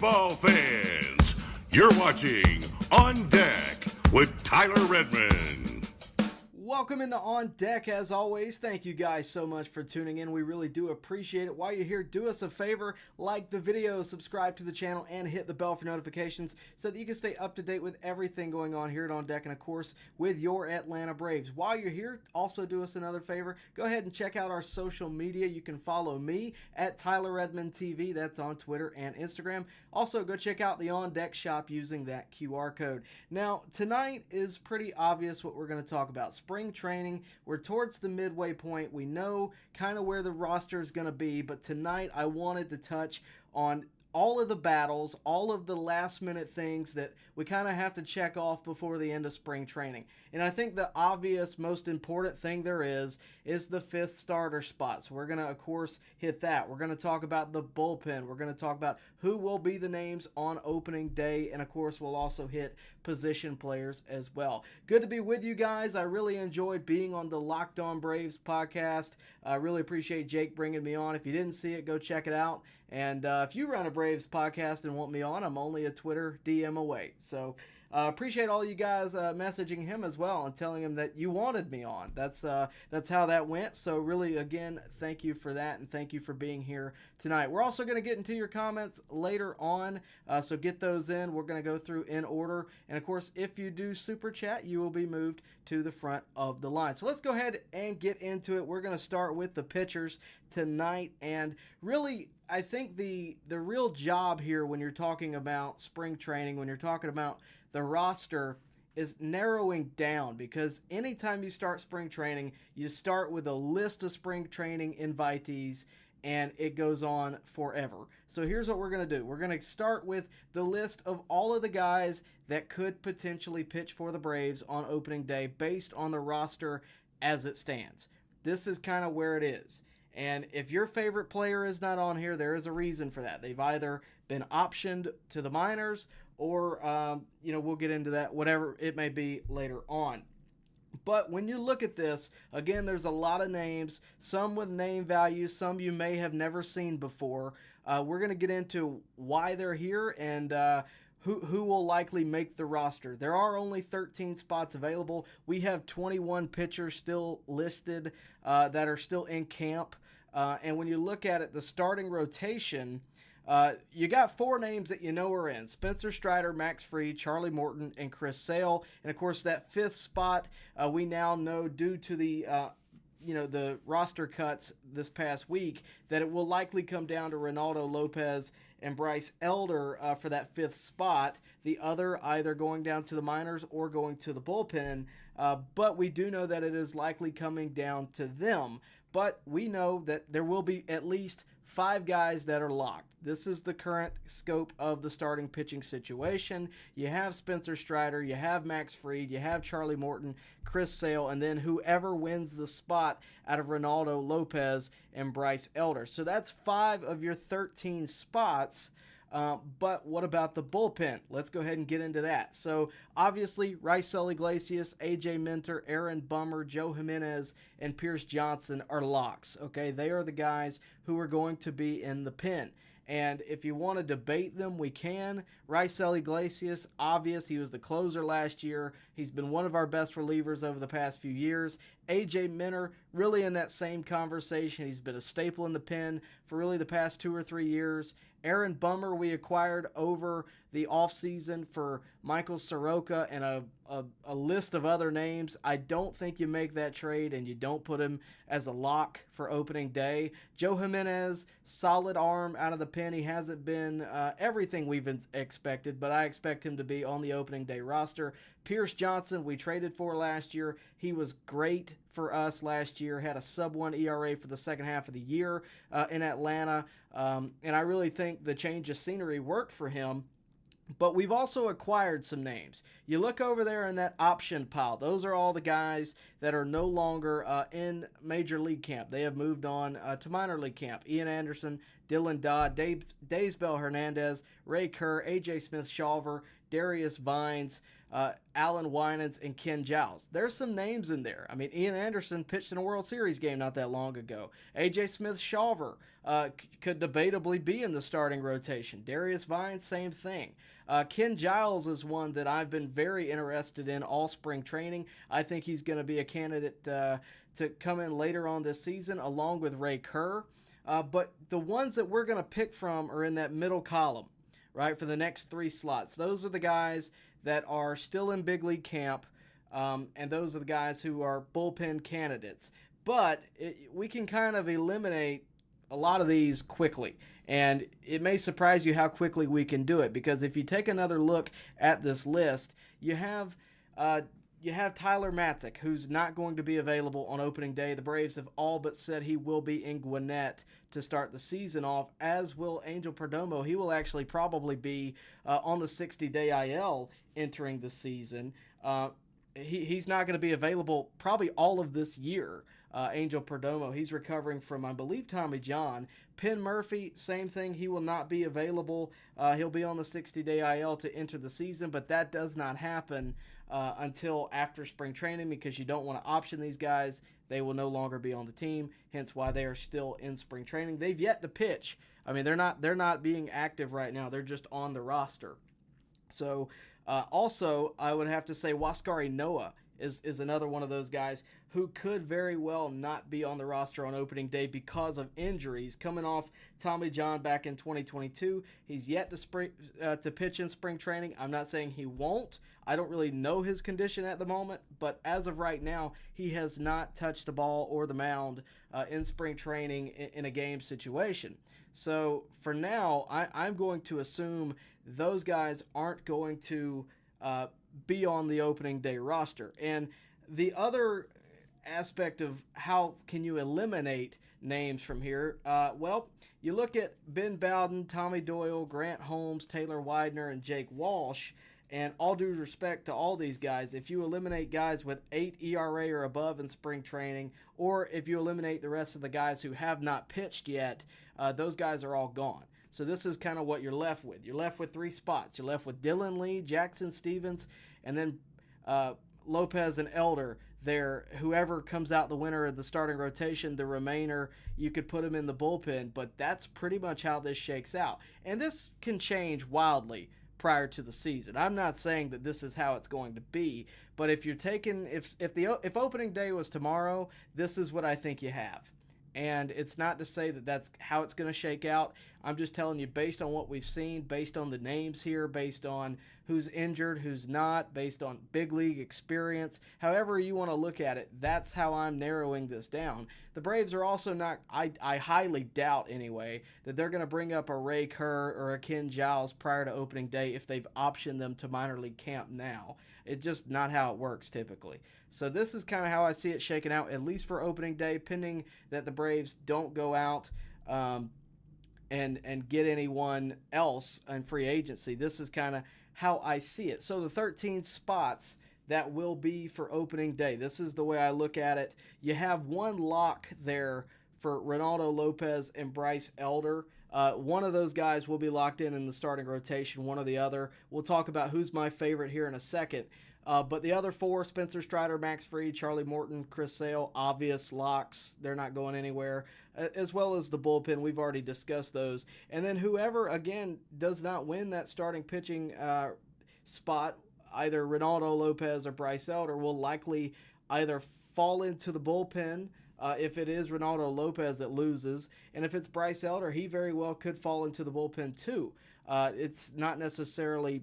Baseball fans, you're watching On Deck with Tyler Redmond. Welcome into On Deck. As always, thank you guys so much for tuning in. We really do appreciate it. While you're here, do us a favor, like the video, subscribe to the channel, and hit the bell for notifications so that you can stay up to date with everything going on here at On Deck and, of course, with your Atlanta Braves. While you're here, also do us another favor. Go ahead and check out our social media. You can follow me at Tyler Redmond TV. That's on Twitter and Instagram. Also, go check out the On Deck shop using that QR code. Now, tonight is pretty obvious what we're going to talk about. Spring training. We're towards the midway point. We know kind of where the roster is going to be, but tonight I wanted to touch on all of the battles, all of the last minute things that we kind of have to check off before the end of spring training. And I think the obvious, most important thing there is the fifth starter spot. So we're going to, of course, hit that. We're going to talk about the bullpen. We're going to talk about who will be the names on opening day. And, of course, we'll also hit position players as well. Good to be with you guys. I really enjoyed being on the Locked On Braves podcast. I really appreciate Jake bringing me on. If you didn't see it, go check it out. And if you run a Braves podcast and want me on, I'm only a Twitter DM away. So appreciate all you guys messaging him as well and telling him that you wanted me on. That's how that went. So really, again, thank you for that, and thank you for being here tonight. We're also going to get into your comments later on, so get those in. We're going to go through in order. And, of course, if you do Super Chat, you will be moved to the front of the line. So let's go ahead and get into it. We're going to start with the pitchers tonight. And really, I think the real job here when you're talking about spring training, when you're talking about the roster, is narrowing down, because anytime you start spring training, you start with a list of spring training invitees, and it goes on forever. So here's what we're going to do. We're going to start with the list of all of the guys that could potentially pitch for the Braves on opening day based on the roster as it stands. This is kind of where it is. And if your favorite player is not on here, there is a reason for that. They've either been optioned to the minors or, we'll get into that, whatever it may be later on. But when you look at this, again, there's a lot of names, some with name values, some you may have never seen before. We're going to get into why they're here and who will likely make the roster. There are only 13 spots available. We have 21 pitchers still listed that are still in camp. And when you look at it, the starting rotation, you got four names that you know are in: Spencer Strider, Max Fried, Charlie Morton, and Chris Sale. And, of course, that fifth spot, we now know due to the roster cuts this past week that it will likely come down to Reynaldo, Lopez, and Bryce Elder for that fifth spot. The other either going down to the minors or going to the bullpen. But we do know that it is likely coming down to them. But we know that there will be at least 5 guys that are locked. This is the current scope of the starting pitching situation. You have Spencer Strider, you have Max Fried, you have Charlie Morton, Chris Sale, and then whoever wins the spot out of Reynaldo, Lopez, and Bryce Elder. So that's 5 of your 13 spots. But what about the bullpen? Let's go ahead and get into that. So obviously, Raisel Iglesias, AJ Minter, Aaron Bummer, Joe Jimenez, and Pierce Johnson are locks. Okay, they are the guys who are going to be in the pen. And if you want to debate them, we can. Raisel Iglesias, obvious. He was the closer last year. He's been one of our best relievers over the past few years. AJ Minter, really in that same conversation. He's been a staple in the pen for really the past 2 or 3 years. Aaron Bummer we acquired over the offseason for Michael Soroka and a list of other names. I don't think you make that trade and you don't put him as a lock for opening day. Joe Jimenez, solid arm out of the pen. He hasn't been everything we've expected, but I expect him to be on the opening day roster. Pierce Johnson, we traded for last year. He was great for us last year, had a sub-1 ERA for the second half of the year in Atlanta, and I really think the change of scenery worked for him. But we've also acquired some names. You look over there in that option pile. Those are all the guys that are no longer in Major League camp. They have moved on to minor league camp. Ian Anderson, Dylan Dodd, Daysbel Hernandez, Ray Kerr, A.J. Smith-Shawver, Darius Vines, Alan Winans, and Ken Giles. There's some names in there. I mean, Ian Anderson pitched in a World Series game not that long ago. A.J. Smith-Shawver could debatably be in the starting rotation. Darius Vines, same thing. Ken Giles is one that I've been very interested in all spring training. I think he's going to be a candidate to come in later on this season, along with Ray Kerr. But the ones that we're going to pick from are in that middle column, right, for the next 3 slots. Those are the guys that are still in big league camp, and those are the guys who are bullpen candidates. But we can kind of eliminate a lot of these quickly, and it may surprise you how quickly we can do it, because if you take another look at this list, you have Tyler Matzik, who's not going to be available on opening day. The Braves have all but said he will be in Gwinnett to start the season off, as will Angel Perdomo. He will actually probably be on the 60-day IL entering the season. He's not going to be available probably all of this year. Angel Perdomo, he's recovering from, I believe, Tommy John. Penn Murphy, same thing. He will not be available. He'll be on the 60-day IL to enter the season, but that does not happen until after spring training, because you don't want to option these guys. They will no longer be on the team, hence why they are still in spring training. They've yet to pitch. I mean, they're not being active right now. They're just on the roster. So also, I would have to say Waskari Noah is another one of those guys who could very well not be on the roster on opening day because of injuries. Coming off Tommy John back in 2022, he's yet to pitch in spring training. I'm not saying he won't. I don't really know his condition at the moment, but as of right now, he has not touched the ball or the mound in spring training in a game situation. So for now, I'm going to assume those guys aren't going to be on the opening day roster. And the other aspect of how can you eliminate names from here, well, you look at Ben Bowden, Tommy Doyle, Grant Holmes, Taylor Widener, and Jake Walsh, and all due respect to all these guys, if you eliminate guys with 8 ERA or above in spring training, or if you eliminate the rest of the guys who have not pitched yet, those guys are all gone. So this is kind of what you're left with. You're left with 3 spots. You're left with Dylan Lee, Jackson Stevens, and then Lopez and Elder. There, whoever comes out the winner of the starting rotation, the remainder, you could put them in the bullpen, but that's pretty much how this shakes out. And this can change wildly prior to the season. I'm not saying that this is how it's going to be, but if you're taking, if opening day was tomorrow, this is what I think you have. And it's not to say that that's how it's going to shake out. I'm just telling you based on what we've seen, based on the names here, based on who's injured, who's not, based on big league experience, however you want to look at it, that's how I'm narrowing this down. The Braves are also not, I highly doubt anyway, that they're going to bring up a Ray Kerr or a Ken Giles prior to opening day if they've optioned them to minor league camp now. It's just not how it works typically. So this is kind of how I see it shaking out, at least for opening day, pending that the Braves don't go out and get anyone else in free agency. This is kind of how I see it. So the 13 spots that will be for opening day, this is the way I look at it. You have one lock there for Reynaldo Lopez and Bryce Elder. One of those guys will be locked in the starting rotation, one or the other. We'll talk about who's my favorite here in a second. But the other 4, Spencer Strider, Max Fried, Charlie Morton, Chris Sale, obvious locks. They're not going anywhere. As well as the bullpen. We've already discussed those. And then whoever, again, does not win that starting pitching spot, either Reynaldo Lopez or Bryce Elder, will likely either fall into the bullpen if it is Reynaldo Lopez that loses. And if it's Bryce Elder, he very well could fall into the bullpen too. It's not necessarily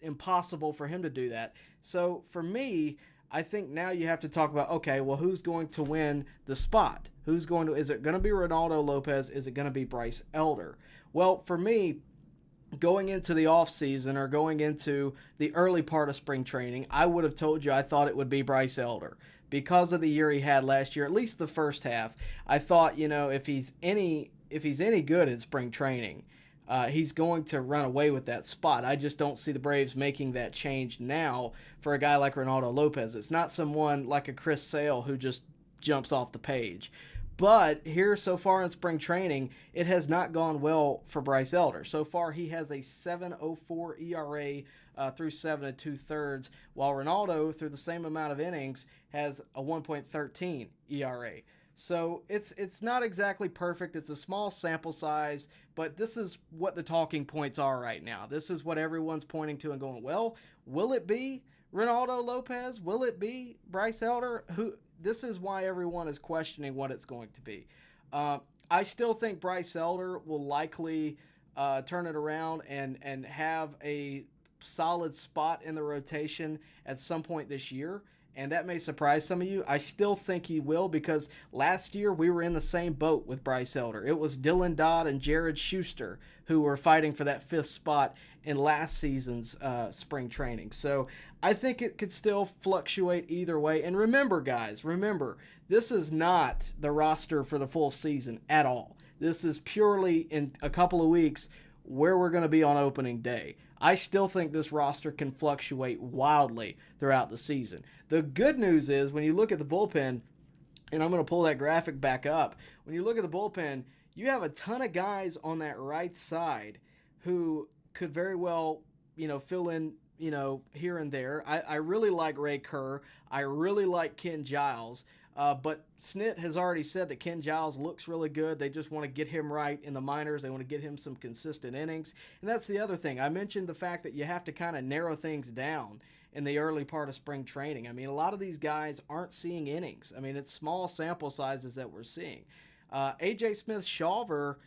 impossible for him to do that. So for me, I think now you have to talk about, okay, well, who's going to win the spot? Is it going to be Reynaldo Lopez? Is it going to be Bryce Elder? Well, for me, going into the offseason or going into the early part of spring training, I would have told you I thought it would be Bryce Elder because of the year he had last year, at least the first half. I thought, if he's any good in spring training, he's going to run away with that spot. I just don't see the Braves making that change now for a guy like Reynaldo Lopez. It's not someone like a Chris Sale who just jumps off the page. But here so far in spring training, it has not gone well for Bryce Elder. So far, he has a 7.04 ERA through 7 2/3, while Reynaldo, through the same amount of innings, has a 1.13 ERA. So it's not exactly perfect. It's a small sample size, but this is what the talking points are right now. This is what everyone's pointing to and going, well, will it be Reynaldo Lopez? Will it be Bryce Elder? This is why everyone is questioning what it's going to be. I still think Bryce Elder will likely turn it around and have a solid spot in the rotation at some point this year. And that may surprise some of you. I still think he will, because last year we were in the same boat with Bryce Elder. It was Dylan Dodd and Jared Schuster who were fighting for that 5th spot in last season's spring training. So I think it could still fluctuate either way. And remember, guys, this is not the roster for the full season at all. This is purely in a couple of weeks where we're going to be on opening day. I still think this roster can fluctuate wildly throughout the season. The good news is, when you look at the bullpen, and I'm going to pull that graphic back up, when you look at the bullpen, you have a ton of guys on that right side who could very well, fill in, here and there. I really like Ray Kerr. I really like Ken Giles. But Snit has already said that Ken Giles looks really good. They just want to get him right in the minors. They want to get him some consistent innings. And that's the other thing. I mentioned the fact that you have to kind of narrow things down in the early part of spring training. I mean, a lot of these guys aren't seeing innings. I mean, it's small sample sizes that we're seeing. A.J. Smith-Shawver,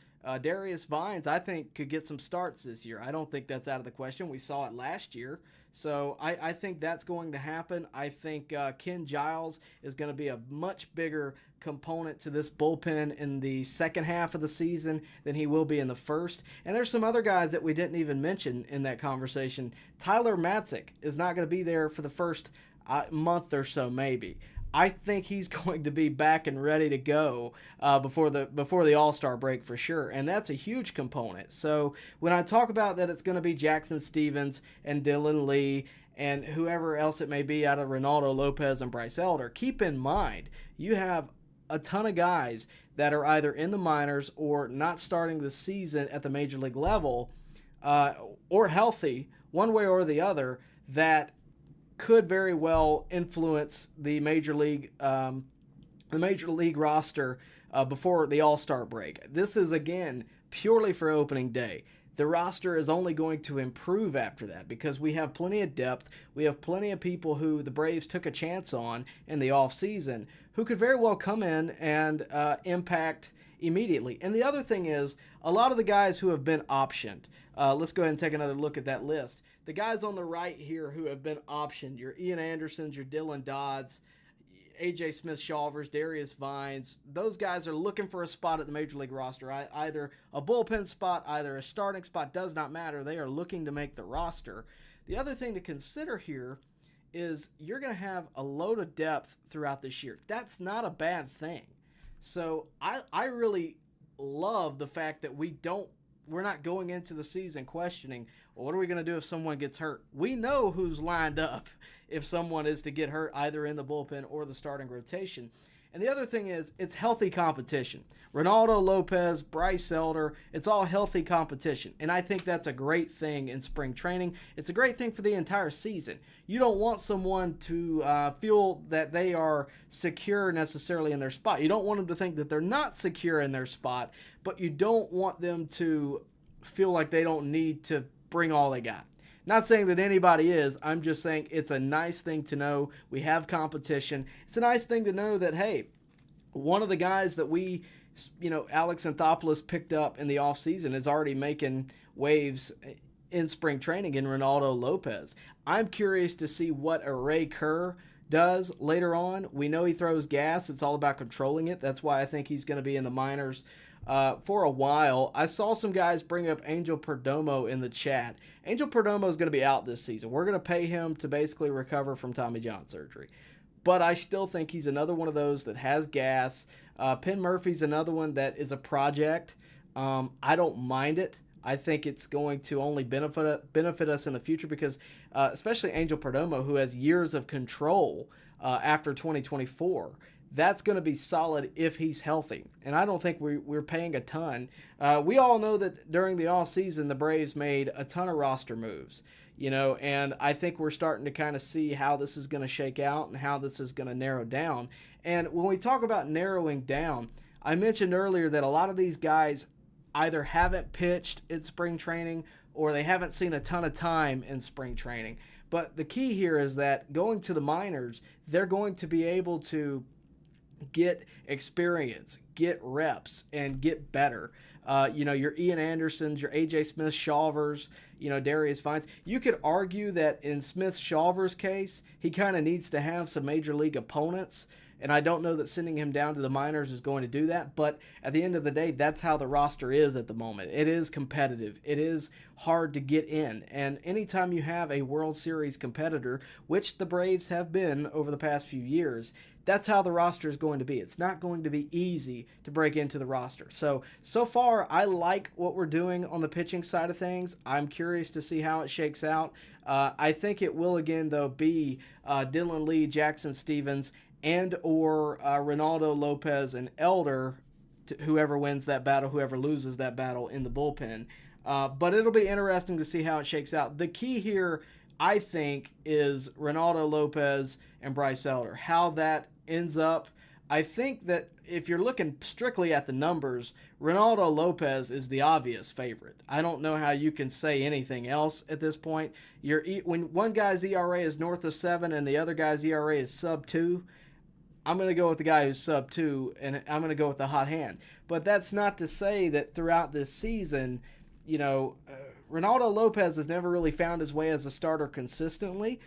Darius Vines, I think, could get some starts this year. I don't think that's out of the question. We saw it last year. So I think that's going to happen. I think Ken Giles is going to be a much bigger component to this bullpen in the second half of the season than he will be in the first. And there's some other guys that we didn't even mention in that conversation. Tyler Matzik is not going to be there for the first month or so, maybe. I think he's going to be back and ready to go before the All-Star break for sure, and that's a huge component. So when I talk about that, it's going to be Jackson Stevens and Dylan Lee and whoever else it may be out of Reynaldo Lopez and Bryce Elder. Keep in mind, you have a ton of guys that are either in the minors or not starting the season at the major league level, or healthy, one way or the other, that could very well influence the major league roster before the All-Star break. This is, again, purely for opening day. The roster is only going to improve after that because we have plenty of depth. We have plenty of people who the Braves took a chance on in the offseason who could very well come in and impact immediately. And the other thing is, a lot of the guys who have been optioned, let's go ahead and take another look at that list. The guys on the right here who have been optioned, your Ian Andersons, your Dylan Dodds, A.J. Smith-Shawvers, Darius Vines, those guys are looking for a spot at the Major League roster. Either a bullpen spot, either a starting spot, does not matter. They are looking to make the roster. The other thing to consider here is you're going to have a load of depth throughout this year. That's not a bad thing. So I really love the fact that we're not going into the season questioning, well, what are we going to do if someone gets hurt? We know who's lined up if someone is to get hurt either in the bullpen or the starting rotation. And the other thing is, it's healthy competition. Reynaldo Lopez, Bryce Elder, it's all healthy competition. And I think that's a great thing in spring training. It's a great thing for the entire season. You don't want someone to feel that they are secure necessarily in their spot. You don't want them to think that they're not secure in their spot, but you don't want them to feel like they don't need to bring all they got. Not saying that anybody is. I'm just saying it's a nice thing to know we have competition. It's a nice thing to know that, hey, one of the guys that we, Alex Anthopoulos picked up in the offseason is already making waves in spring training in Reynaldo Lopez. I'm curious to see what a Ray Kerr does later on. We know he throws gas. It's all about controlling it. That's why I think he's going to be in the minors for a while. I saw some guys bring up Angel Perdomo in the chat. Angel Perdomo is going to be out this season. We're going to pay him to basically recover from Tommy John surgery. But I still think he's another one of those that has gas. Penn Murphy's another one that is a project. I don't mind it. I think it's going to only benefit us in the future because especially Angel Perdomo, who has years of control after 2024. that's going to be solid if he's healthy. And I don't think we're paying a ton. We all know that during the offseason, the Braves made a ton of roster moves, and I think we're starting to kind of see how this is going to shake out and how this is going to narrow down. And when we talk about narrowing down, I mentioned earlier that a lot of these guys either haven't pitched in spring training or they haven't seen a ton of time in spring training. But the key here is that going to the minors, they're going to be able to get experience, get reps, and get better. Your Ian Andersons, your A.J. Smith-Shawvers, Darius Vines. You could argue that in Smith-Shawver's case, he kind of needs to have some major league opponents, and I don't know that sending him down to the minors is going to do that, but at the end of the day, that's how the roster is at the moment. It is competitive. It is hard to get in, and anytime you have a World Series competitor, which the Braves have been over the past few years, that's how the roster is going to be. It's not going to be easy to break into the roster. So far, I like what we're doing on the pitching side of things. I'm curious to see how it shakes out. I think it will, again, though, be Dylan Lee, Jackson Stevens, and or Reynaldo, Lopez, and Elder, whoever wins that battle, whoever loses that battle in the bullpen. But it'll be interesting to see how it shakes out. The key here, I think, is Reynaldo, Lopez, and Bryce Elder. How that ends up, I think that if you're looking strictly at the numbers, Reynaldo Lopez is the obvious favorite. I don't know how you can say anything else at this point. When one guy's ERA is north of 7 and the other guy's ERA is sub 2, I'm going to go with the guy who's sub 2, and I'm going to go with the hot hand. But that's not to say that throughout this season, Reynaldo Lopez has never really found his way as a starter consistently.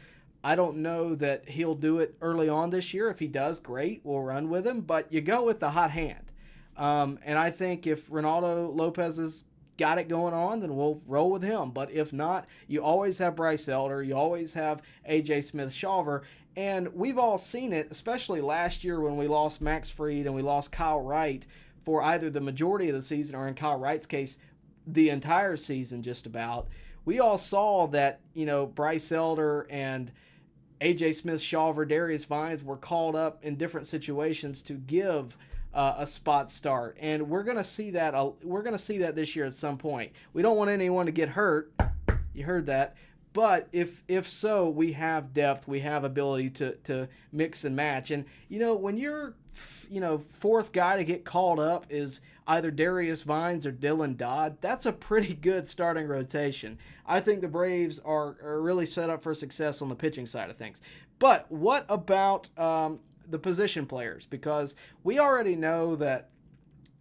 I don't know that he'll do it early on this year. If he does, great. We'll run with him. But you go with the hot hand. And I think if Reynaldo Lopez has got it going on, then we'll roll with him. But if not, you always have Bryce Elder. You always have A.J. Smith-Shawver. And we've all seen it, especially last year when we lost Max Fried and we lost Kyle Wright for either the majority of the season or, in Kyle Wright's case, the entire season just about. We all saw that, Bryce Elder and A.J. Smith-Shawver, Darius Vines were called up in different situations to give a spot start, and we're gonna see that. We're gonna see that this year at some point. We don't want anyone to get hurt. You heard that. But if so, we have depth. We have ability to mix and match. And when you're fourth guy to get called up is either Darius Vines or Dylan Dodd, that's a pretty good starting rotation. I think the Braves are really set up for success on the pitching side of things. But what about the position players? Because we already know that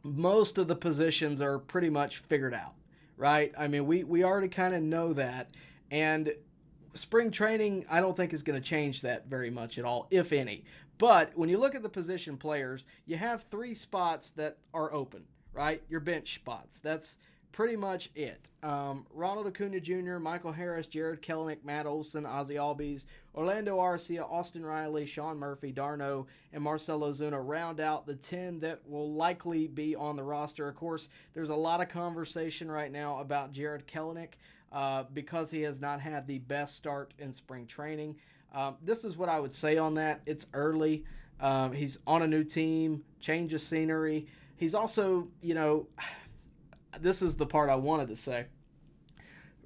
most of the positions are pretty much figured out, right? I mean, we already kind of know that. And spring training, I don't think is going to change that very much at all, if any. But when you look at the position players, you have 3 spots that are open, right? Your bench spots. That's pretty much it. Ronald Acuna Jr., Michael Harris, Jared Kelenic, Matt Olson, Ozzie Albies, Orlando Arcia, Austin Riley, Sean Murphy, Darno, and Marcell Ozuna round out the 10 that will likely be on the roster. Of course, there's a lot of conversation right now about Jared Kelenic because he has not had the best start in spring training. This is what I would say on that. It's early. He's on a new team, change of scenery. He's also, this is the part I wanted to say.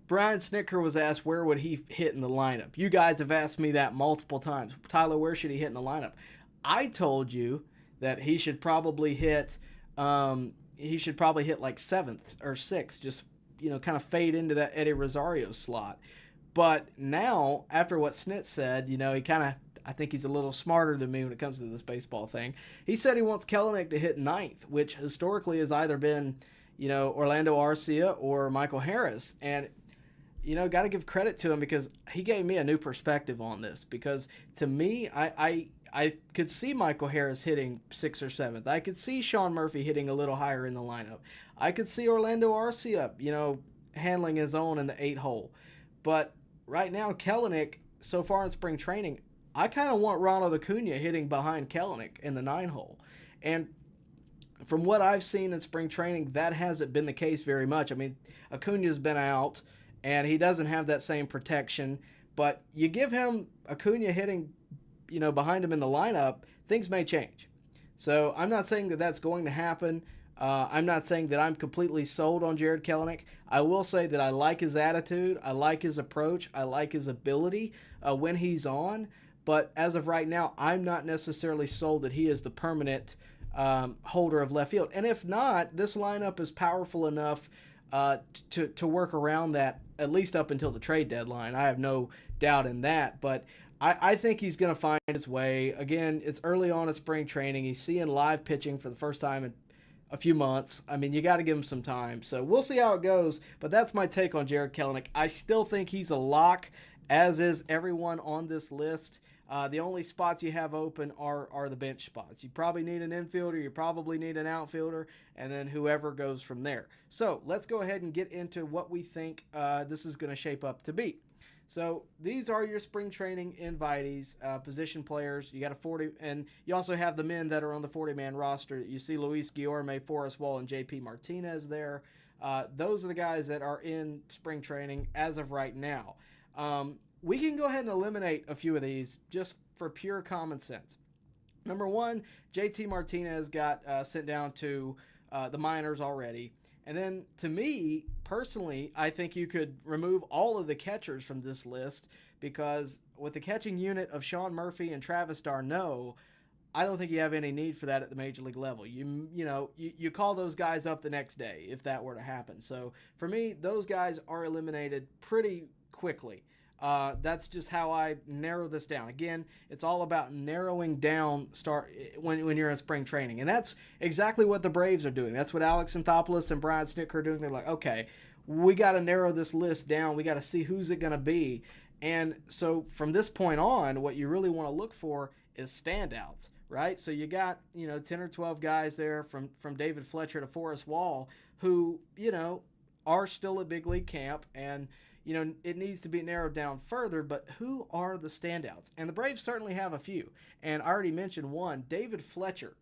Brian Snitker was asked where would he hit in the lineup. You guys have asked me that multiple times. Tyler, where should he hit in the lineup? I told you that he should probably hit like 7th or 6th, just kind of fade into that Eddie Rosario slot. But now, after what Snit said, he kind of, I think he's a little smarter than me when it comes to this baseball thing. He said he wants Kelenic to hit 9th, which historically has either been, Orlando Arcia or Michael Harris. And, got to give credit to him because he gave me a new perspective on this. Because to me, I could see Michael Harris hitting 6th or 7th. I could see Sean Murphy hitting a little higher in the lineup. I could see Orlando Arcia, handling his own in the 8 hole. But right now, Kelenic, so far in spring training, I kind of want Ronald Acuna hitting behind Kelenic in the 9 hole. And from what I've seen in spring training, that hasn't been the case very much. I mean, Acuna's been out, and he doesn't have that same protection. But you give him Acuna hitting, behind him in the lineup, things may change. So I'm not saying that that's going to happen. I'm not saying that I'm completely sold on Jared Kelenic. I will say that I like his attitude, I like his approach, I like his ability when he's on. But as of right now, I'm not necessarily sold that he is the permanent holder of left field. And if not, this lineup is powerful enough to work around that, at least up until the trade deadline. I have no doubt in that. But I think he's going to find his way. Again, it's early on in spring training. He's seeing live pitching for the first time in a few months. I mean, you got to give him some time. So we'll see how it goes. But that's my take on Jared Kelenic. I still think he's a lock, as is everyone on this list. The only spots you have open are the bench spots. You probably need an infielder, you probably need an outfielder, and then whoever goes from there. So let's go ahead and get into what we think this is going to shape up to be. So these are your spring training invitees, position players. You got a 40, and you also have the men that are on the 40-man roster. You see Luis Guillorme, Forrest Wall, and JP Martinez there. Those are the guys that are in spring training as of right now. We can go ahead and eliminate a few of these just for pure common sense. Number one, JT Martinez got sent down to the minors already. And then, to me, personally, I think you could remove all of the catchers from this list because with the catching unit of Sean Murphy and Travis d'Arnaud, I don't think you have any need for that at the major league level. You call those guys up the next day if that were to happen. So, for me, those guys are eliminated pretty quickly. That's just how I narrow this down. Again, it's all about narrowing down when you're in spring training. And that's exactly what the Braves are doing. That's what Alex Anthopoulos and Brian Snitker are doing. They're like, okay, we got to narrow this list down. We got to see who's it going to be. And so from this point on, what you really want to look for is standouts, right? So you got, 10 or 12 guys there from David Fletcher to Forrest Wall who, are still at big league camp, and it needs to be narrowed down further, but who are the standouts? And the Braves certainly have a few. And I already mentioned one, David Fletcher.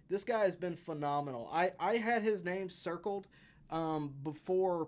This guy has been phenomenal. I had his name circled before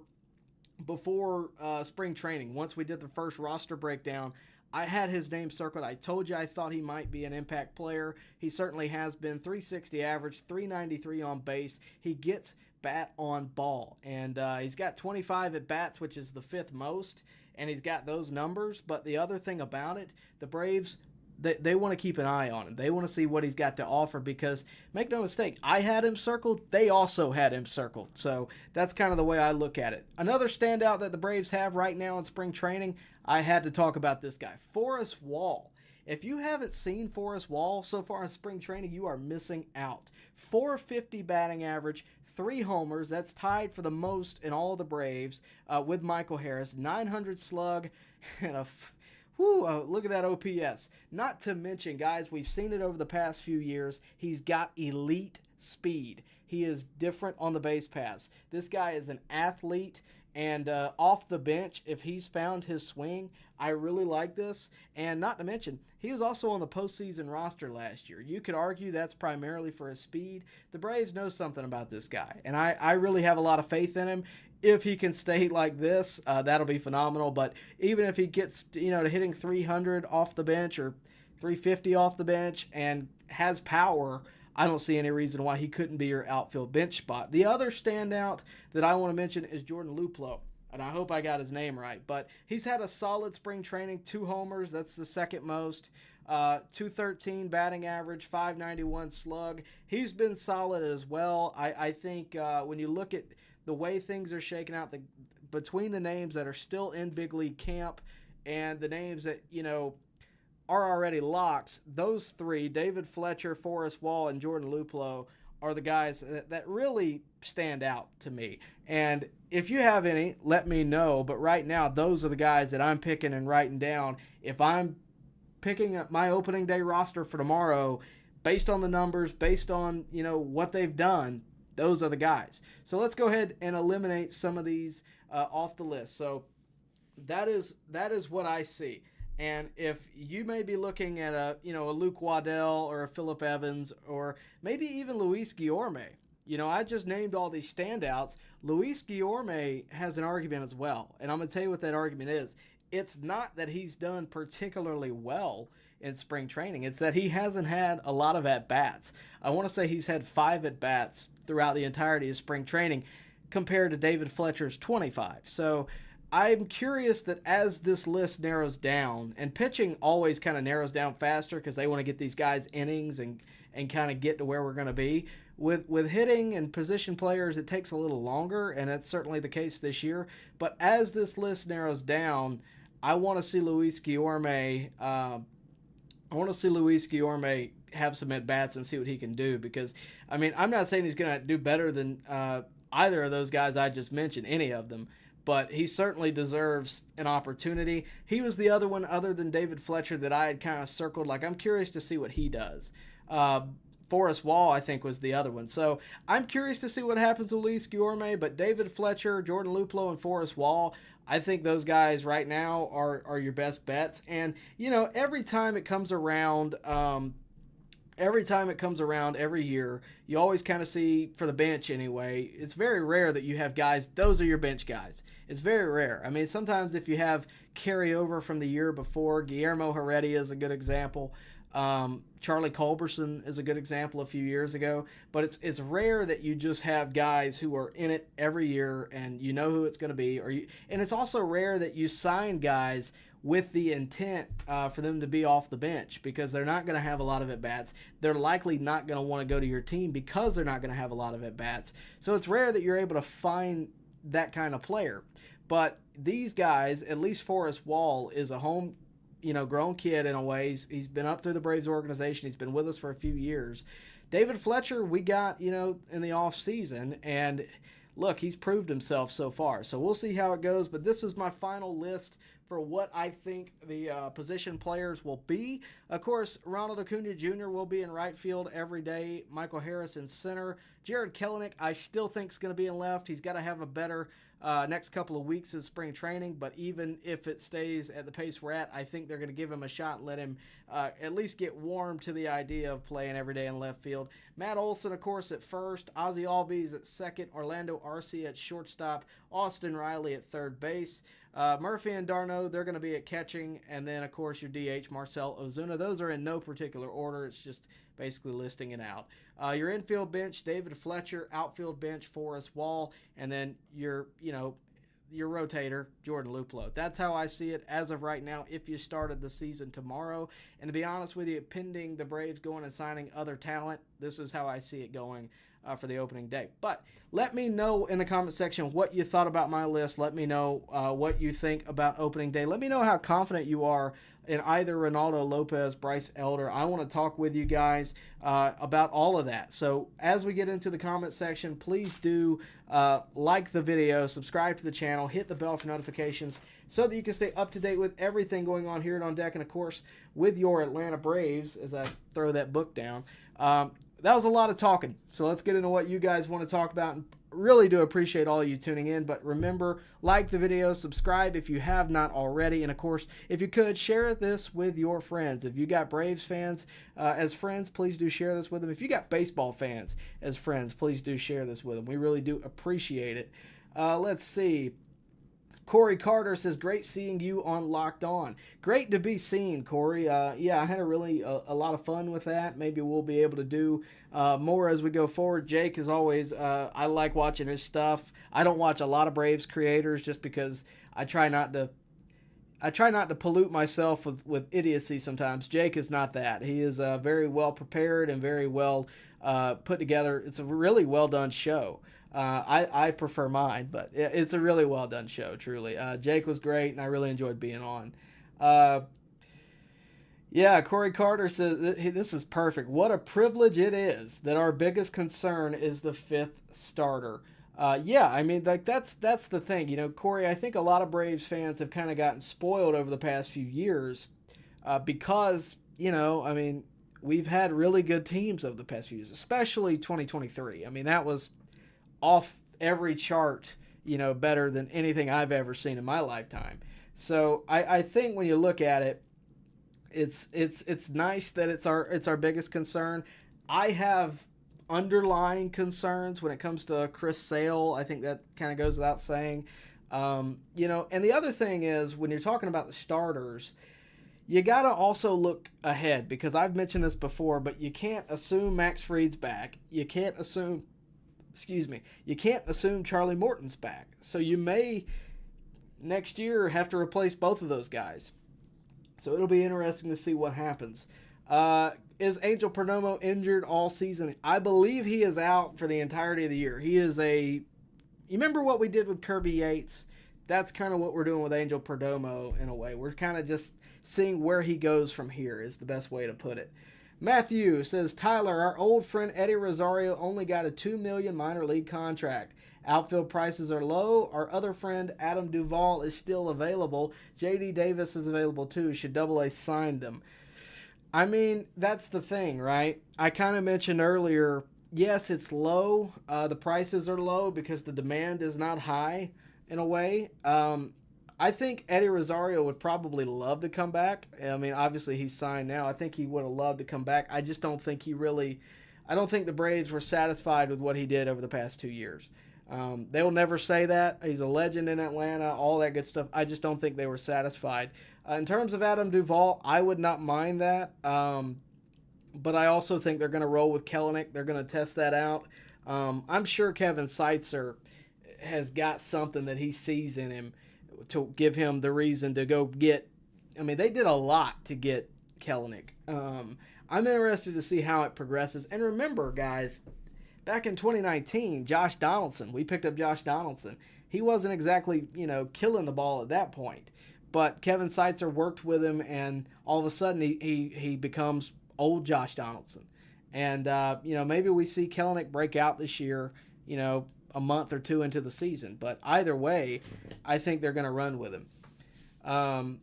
spring training. Once we did the first roster breakdown, I had his name circled. I told you I thought he might be an impact player. He certainly has been. 360 average, 393 on base. He gets bat on ball, and he's got 25 at bats, which is the fifth most, and he's got those numbers. But the other thing about it, the Braves, they want to keep an eye on him. They want to see what he's got to offer because, make no mistake, I had him circled. They also had him circled. So that's kind of the way I look at it. Another standout that the Braves have right now in spring training, I had to talk about this guy, Forrest Wall. If you haven't seen Forrest Wall so far in spring training, you are missing out. 450 batting average, 3 homers. That's tied for the most in all of the Braves with Michael Harris. 900 slug and look at that OPS. Not to mention, guys, we've seen it over the past few years. He's got elite speed. He is different on the base paths. This guy is an athlete. And off the bench, if he's found his swing, I really like this. And not to mention, he was also on the postseason roster last year. You could argue that's primarily for his speed. The Braves know something about this guy, and I really have a lot of faith in him. If he can stay like this, that'll be phenomenal. But even if he gets to hitting 300 off the bench or 350 off the bench and has power, I don't see any reason why he couldn't be your outfield bench spot. The other standout that I want to mention is Jordan Luplow, and I hope I got his name right. But he's had a solid spring training, 2 homers. That's the second most. 213 batting average, 591 slug. He's been solid as well. I think when you look at the way things are shaking out, between the names that are still in big league camp and the names that, are already locks, those 3, David Fletcher, Forrest Wall, and Jordan Luplow, are the guys that really stand out to me. And if you have any, let me know. But right now, those are the guys that I'm picking and writing down. If I'm picking up my opening day roster for tomorrow, based on the numbers, based on, what they've done, those are the guys. So let's go ahead and eliminate some of these off the list. So that is what I see. And if you may be looking at a Luke Waddell or a Phillip Evans or maybe even Luis Guillorme, I just named all these standouts. Luis Guillorme has an argument as well. And I'm going to tell you what that argument is. It's not that he's done particularly well. in spring training. It's that he hasn't had a lot of at-bats. I want to say he's had 5 at-bats throughout the entirety of spring training compared to David Fletcher's 25. So I'm curious that as this list narrows down, and pitching always kind of narrows down faster because they want to get these guys innings and kind of get to where we're going to be. With hitting and position players, it takes a little longer, and that's certainly the case this year. But as this list narrows down, I want to see Luis Guillorme. Have some at bats and see what he can do. Because I mean, I'm not saying he's going to do better than either of those guys I just mentioned, any of them. But he certainly deserves an opportunity. He was the other one other than David Fletcher that I had kind of circled. Like, I'm curious to see what he does. Forrest Wall, I think, was the other one. So I'm curious to see what happens to Luis Guillorme, but David Fletcher, Jordan Luplow, and Forrest Wall, I think those guys right now are your best bets. And, you know, every time it comes around every year, you always kind of see, for the bench anyway, it's very rare that you have guys, those are your bench guys. It's very rare. I mean, sometimes if you have carryover from the year before, Guillermo Heredia is a good example. Charlie Culberson is a good example a few years ago, but it's rare that you just have guys who are in it every year and you know who it's going to be. And it's also rare that you sign guys with the intent for them to be off the bench because they're not going to have a lot of at-bats. They're likely not going to want to go to your team because they're not going to have a lot of at-bats. So it's rare that you're able to find that kind of player. But these guys, at least Forrest Wall, is a grown kid in a way. He's been up through the Braves organization. He's been with us for a few years. David Fletcher, we got, in the off season, and look, he's proved himself so far. So we'll see how it goes, but this is my final list for what I think the position players will be. Of course, Ronald Acuna Jr. will be in right field every day. Michael Harris in center. Jared Kelenic, I still think is going to be in left. He's got to have a better next couple of weeks of spring training, but even if it stays at the pace we're at, I think they're going to give him a shot and let him at least get warm to the idea of playing every day in left field. Matt Olson, of course, at first. Ozzie Albies at second. Orlando Arce at shortstop. Austin Riley at third base. Murphy and Darno, they're going to be at catching. And then, of course, your DH, Marcell Ozuna. Those are in no particular order. It's just basically listing it out. Your infield bench, David Fletcher. Outfield bench, Forrest Wall. And then your rotator, Jordan Luplow. That's how I see it as of right now if you started the season tomorrow. And to be honest with you, pending the Braves going and signing other talent, this is how I see it going for the opening day. But let me know in the comment section what you thought about my list. Let me know what you think about opening day. Let me know how confident you are in either Reynaldo, Lopez, Bryce Elder. I want to talk with you guys about all of that. So as we get into the comment section, please do like the video, subscribe to the channel, hit the bell for notifications so that you can stay up to date with everything going on here at On Deck, and of course with your Atlanta Braves as I throw that book down. That was a lot of talking, so let's get into what you guys want to talk about. And really do appreciate all of you tuning in, but remember, like the video, subscribe if you have not already, and of course, if you could, share this with your friends. If you got Braves fans as friends, please do share this with them. If you got baseball fans as friends, please do share this with them. We really do appreciate it. Let's see. Corey Carter says, great seeing you on Locked On. Great to be seen, Corey. Yeah, I had a lot of fun with that. Maybe we'll be able to do more as we go forward. Jake, as always, I like watching his stuff. I don't watch a lot of Braves creators just because I try not to pollute myself with idiocy sometimes. Jake is not that. He is very well prepared and very well put together. It's a really well done show. I prefer mine, but it's a really well done show, truly. Jake was great, and I really enjoyed being on. Yeah, Corey Carter says, this is perfect. What a privilege it is that our biggest concern is the 5th starter. Yeah, I mean, like that's the thing. Corey, I think a lot of Braves fans have kind of gotten spoiled over the past few years because, I mean, we've had really good teams over the past few years, especially 2023. I mean, that was off every chart, better than anything I've ever seen in my lifetime. So I think when you look at it, it's nice that it's our biggest concern. I have underlying concerns when it comes to Chris Sale. I think that kind of goes without saying. And the other thing is when you're talking about the starters, You got to also look ahead, because I've mentioned this before, but you can't assume Max Fried's back. You can't assume, you can't assume Charlie Morton's back. So you may next year have to replace both of those guys. So it'll be interesting to see what happens. Is Angel Perdomo injured all season? I believe he is out for the entirety of the year. He is you remember what we did with Kirby Yates? That's kind of what we're doing with Angel Perdomo in a way. We're kind of just seeing where he goes from here is the best way to put it. Matthew says, Tyler, our old friend Eddie Rosario only got a $2 million minor league contract. Outfield prices are low. Our other friend Adam Duvall is still available. J.D. Davis is available too. Should Double-A sign them? I mean, that's the thing, right? I kind of mentioned earlier, yes, it's low. The prices are low because the demand is not high in a way. I think Eddie Rosario would probably love to come back. I mean, obviously he's signed now. I think he would have loved to come back. I just don't think I don't think the Braves were satisfied with what he did over the past 2 years. They will never say that. He's a legend in Atlanta, all that good stuff. I just don't think they were satisfied. In terms of Adam Duvall, I would not mind that. But I also think they're going to roll with Kelenic. They're going to test that out. I'm sure Kevin Seitzer has got something that he sees in him to give him the reason to go get. I mean, they did a lot to get Kelenic. I'm interested to see how it progresses. And remember, guys, back in 2019, Josh Donaldson, we picked up Josh Donaldson. He wasn't exactly, killing the ball at that point. But Kevin Seitzer worked with him, and all of a sudden he becomes old Josh Donaldson. And, maybe we see Kelenic break out this year, a month or two into the season. But either way, I think they're going to run with him.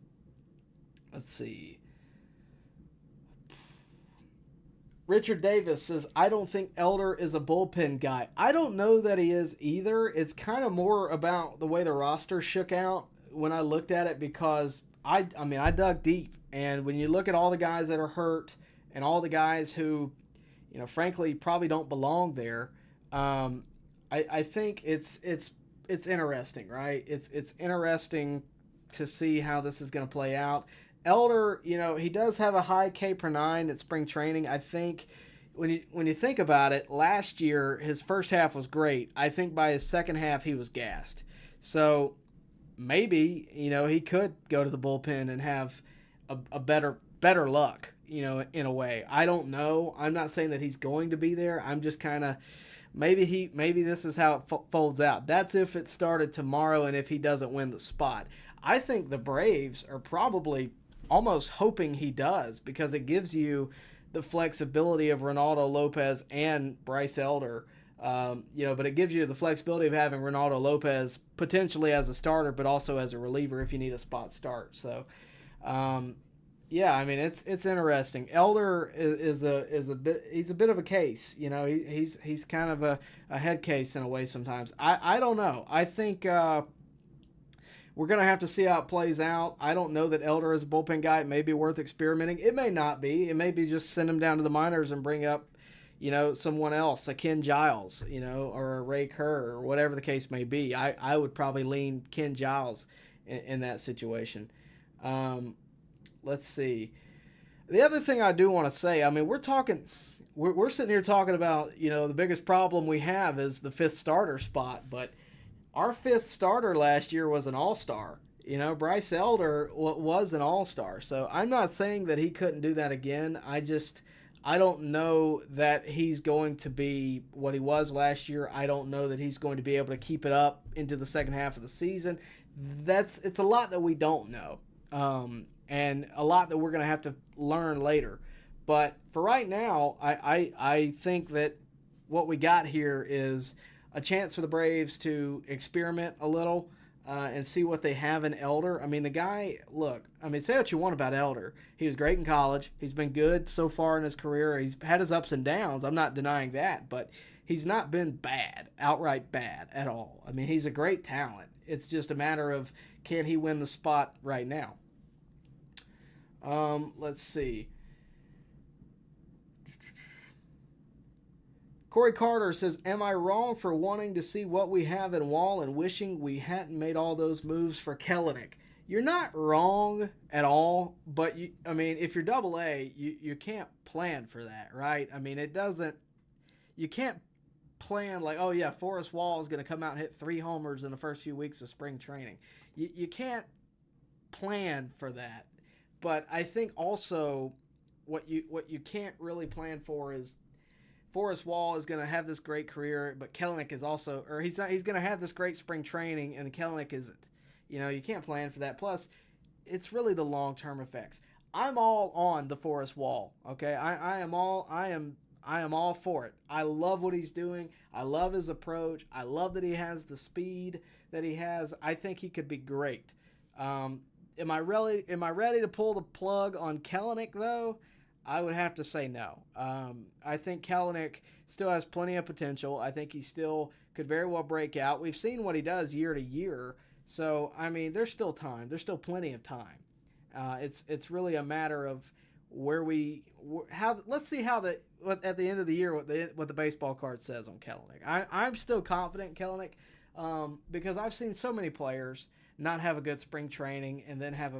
Let's see. Richard Davis says, I don't think Elder is a bullpen guy. I don't know that he is either. It's kind of more about the way the roster shook out when I looked at it, because I dug deep. And when you look at all the guys that are hurt and all the guys who, frankly, probably don't belong there, I think it's interesting, right? It's interesting to see how this is going to play out. Elder, he does have a high K per 9 at spring training. I think when you think about it, last year his first half was great. I think by his second half he was gassed. So maybe he could go to the bullpen and have a better luck. In a way, I don't know. I'm not saying that he's going to be there. I'm just kind of maybe this is how it folds out. That's if it started tomorrow and if he doesn't win the spot. I think the Braves are probably almost hoping he does, because it gives you the flexibility of Reynaldo, Lopez, and Bryce Elder. But it gives you the flexibility of having Reynaldo, Lopez potentially as a starter, but also as a reliever if you need a spot start. So, it's interesting. Elder is a bit of a case. He's kind of a head case in a way sometimes. I don't know. I think we're going to have to see how it plays out. I don't know that Elder is a bullpen guy. It may be worth experimenting. It may not be. It may be just send him down to the minors and bring up, someone else, a Ken Giles, or a Ray Kerr, or whatever the case may be. I would probably lean Ken Giles in that situation. Let's see. The other thing I do want to say, we're sitting here talking about, the biggest problem we have is the fifth starter spot, but our fifth starter last year was an all-star. Bryce Elder was an all-star. So I'm not saying that he couldn't do that again. I don't know that he's going to be what he was last year. I don't know that he's going to be able to keep it up into the second half of the season. It's a lot that we don't know. And a lot that we're going to have to learn later. But for right now, I think that what we got here is a chance for the Braves to experiment a little and see what they have in Elder. The guy, say what you want about Elder. He was great in college. He's been good so far in his career. He's had his ups and downs. I'm not denying that. But he's not been bad, outright bad at all. He's a great talent. It's just a matter of, can he win the spot right now? Let's see. Corey Carter says, am I wrong for wanting to see what we have in Wall and wishing we hadn't made all those moves for Kelenic? you're not wrong at all, but I mean, if you're Double A, you can't plan for that, right? I mean, you can't plan like, oh yeah, Forrest Wall is going to come out and hit 3 homers in the first few weeks of spring training. You can't plan for that. But I think also what you can't really plan for is Forrest Wall is going to have this great career, but Kelenic is also, or he's going to have this great spring training, and Kelenic isn't. You can't plan for that. Plus, it's really the long-term effects. I'm all on the Forrest Wall. Okay, I am all for it. I love what he's doing. I love his approach. I love that he has the speed that he has. I think he could be great. Am I ready to pull the plug on Kelenic though? I would have to say no. I think Kelenic still has plenty of potential. I think he still could very well break out. We've seen what he does year to year. So, I mean, there's still time. There's still plenty of time. It's really a matter of let's see at the end of the year what the baseball card says on Kelenic. I'm still confident in Kelenic because I've seen so many players not have a good spring training and then have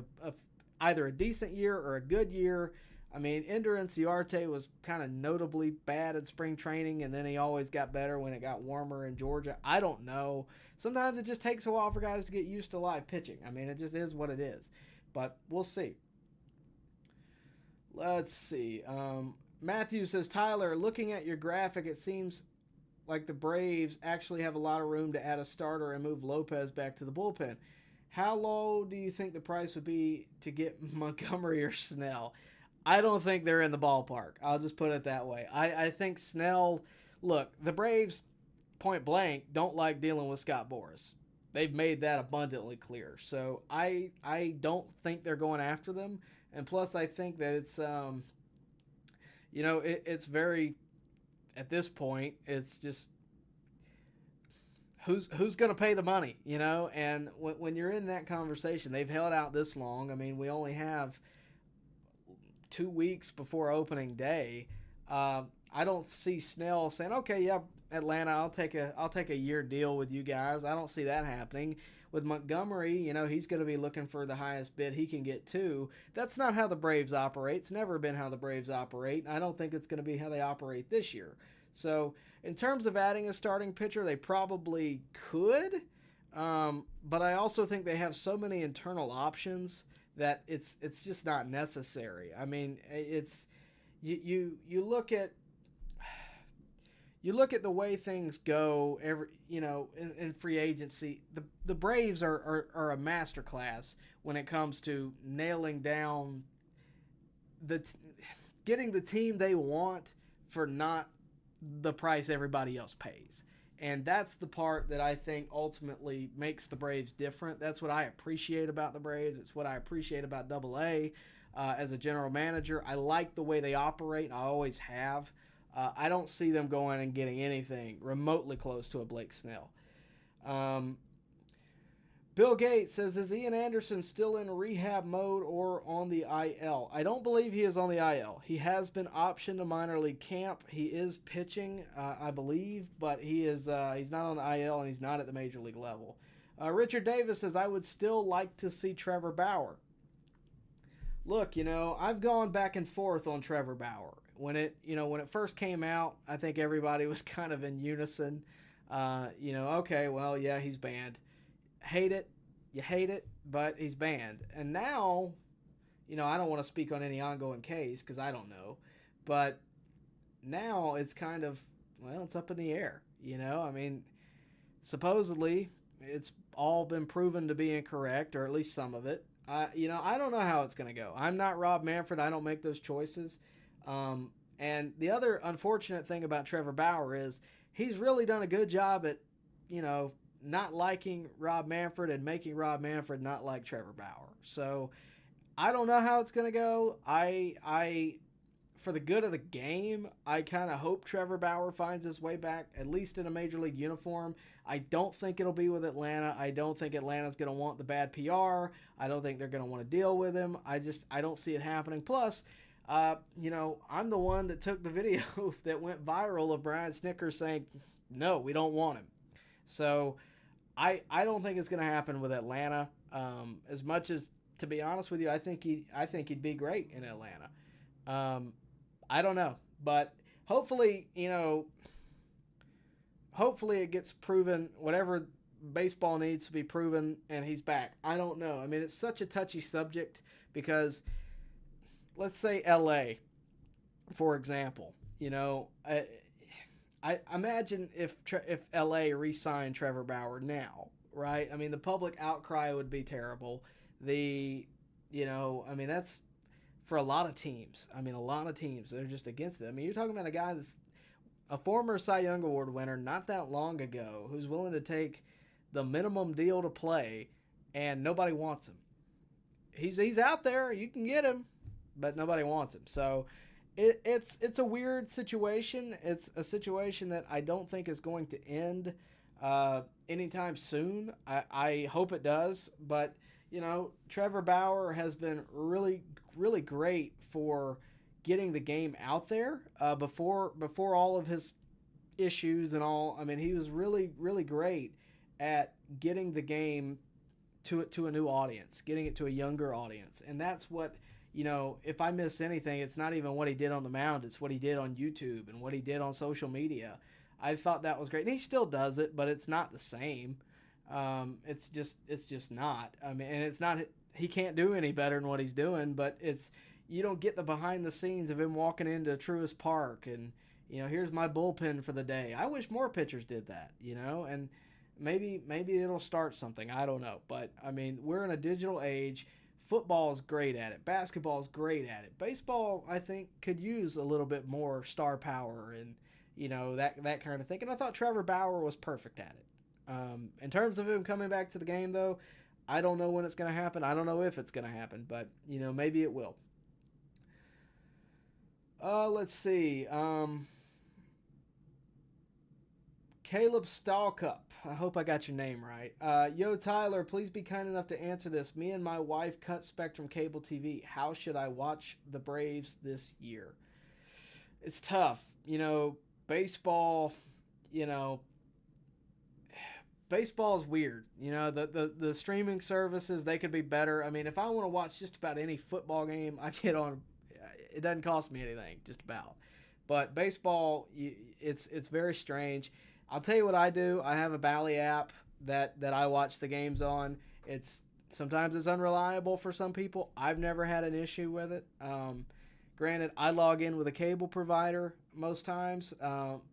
either a decent year or a good year. I mean, Ender Inciarte was kind of notably bad at spring training, and then he always got better when it got warmer in Georgia. I don't know. Sometimes it just takes a while for guys to get used to live pitching. I mean, it just is what it is. But we'll see. Let's see. Matthew says, Tyler, looking at your graphic, it seems like the Braves actually have a lot of room to add a starter and move Lopez back to the bullpen. How low do you think the price would be to get Montgomery or Snell? I don't think they're in the ballpark. I'll just put it that way. I think Snell, look, the Braves, point blank, don't like dealing with Scott Boras. They've made that abundantly clear. So I don't think they're going after them. And plus, I think that it's, it's very, at this point, it's just, who's going to pay the money, And when you're in that conversation, they've held out this long. I mean, we only have 2 weeks before opening day. I don't see Snell saying, okay, yeah, Atlanta, I'll take a year deal with you guys. I don't see that happening. With Montgomery, he's going to be looking for the highest bid he can get too. That's not how the Braves operate. It's never been how the Braves operate. I don't think it's going to be how they operate this year. So in terms of adding a starting pitcher, they probably could. But I also think they have so many internal options that it's just not necessary. I mean, it's you look at the way things go in free agency. The Braves are a masterclass when it comes to nailing down getting the team they want for not the price everybody else pays. And that's the part that I think ultimately makes the Braves different. That's what I appreciate about the Braves. It's what I appreciate about Double A as a general manager. I like the way they operate. I always have. I don't see them going and getting anything remotely close to a Blake Snell. Bill Gates says, is Ian Anderson still in rehab mode or on the IL? I don't believe he is on the IL. He has been optioned to minor league camp. He is pitching, I believe, but he's not on the IL and he's not at the major league level. Richard Davis says, I would still like to see Trevor Bauer. Look, I've gone back and forth on Trevor Bauer. When it first came out, I think everybody was kind of in unison. Okay, well, yeah, he's banned. You hate it, but he's banned. And now, I don't want to speak on any ongoing case because I don't know. But now it's kind of, it's up in the air. I mean, supposedly it's all been proven to be incorrect, or at least some of it. I don't know how it's going to go. I'm not Rob Manfred. I don't make those choices. And the other unfortunate thing about Trevor Bauer is he's really done a good job at, not liking Rob Manfred and making Rob Manfred not like Trevor Bauer. So I don't know how it's going to go. I for the good of the game, I kind of hope Trevor Bauer finds his way back, at least in a major league uniform. I don't think it'll be with Atlanta. I don't think Atlanta's going to want the bad PR. I don't think they're going to want to deal with him. I don't see it happening. Plus, I'm the one that took the video that went viral of Brian Snitker saying, no, we don't want him. So I don't think it's going to happen with Atlanta. As much as, to be honest with you, I think he'd be great in Atlanta. I don't know, but hopefully, hopefully it gets proven. Whatever baseball needs to be proven, and he's back. I don't know. I mean, it's such a touchy subject because, let's say LA, for example. I imagine if LA re-signed Trevor Bauer now, right? I mean, the public outcry would be terrible. That's for a lot of teams. I mean, a lot of teams, they're just against it. I mean, you're talking about a guy that's a former Cy Young Award winner not that long ago who's willing to take the minimum deal to play, and nobody wants him. He's out there. You can get him, but nobody wants him. So it's a weird situation. It's a situation that I don't think is going to end anytime soon. I hope it does, but Trevor Bauer has been really, really great for getting the game out there before all of his issues and all. I mean, he was really, really great at getting the game to a new audience, getting it to a younger audience. And that's what, if I miss anything, it's not even what he did on the mound. It's what he did on YouTube and what he did on social media. I thought that was great. And he still does it, but it's not the same. It's just not. I mean, and it's not, he can't do any better than what he's doing, but you don't get the behind the scenes of him walking into Truist Park and, here's my bullpen for the day. I wish more pitchers did that, and maybe it'll start something. I don't know. But I mean, we're in a digital age. Football is great at it. Basketball is great at it. Baseball, I think, could use a little bit more star power and, that kind of thing. And I thought Trevor Bauer was perfect at it. In terms of him coming back to the game, though, I don't know when it's going to happen. I don't know if it's going to happen, but, maybe it will. Let's see. Caleb Stallcup. I hope I got your name right. Yo, Tyler, please be kind enough to answer this. Me and my wife cut Spectrum Cable TV. How should I watch the Braves this year? It's tough. Baseball, baseball is weird. The streaming services, they could be better. I mean, if I want to watch just about any football game, I get on. It doesn't cost me anything, just about. But baseball, it's very strange. I'll tell you what I do. I have a Bally app that I watch the games on. Sometimes it's unreliable for some people. I've never had an issue with it. Granted, I log in with a cable provider most times,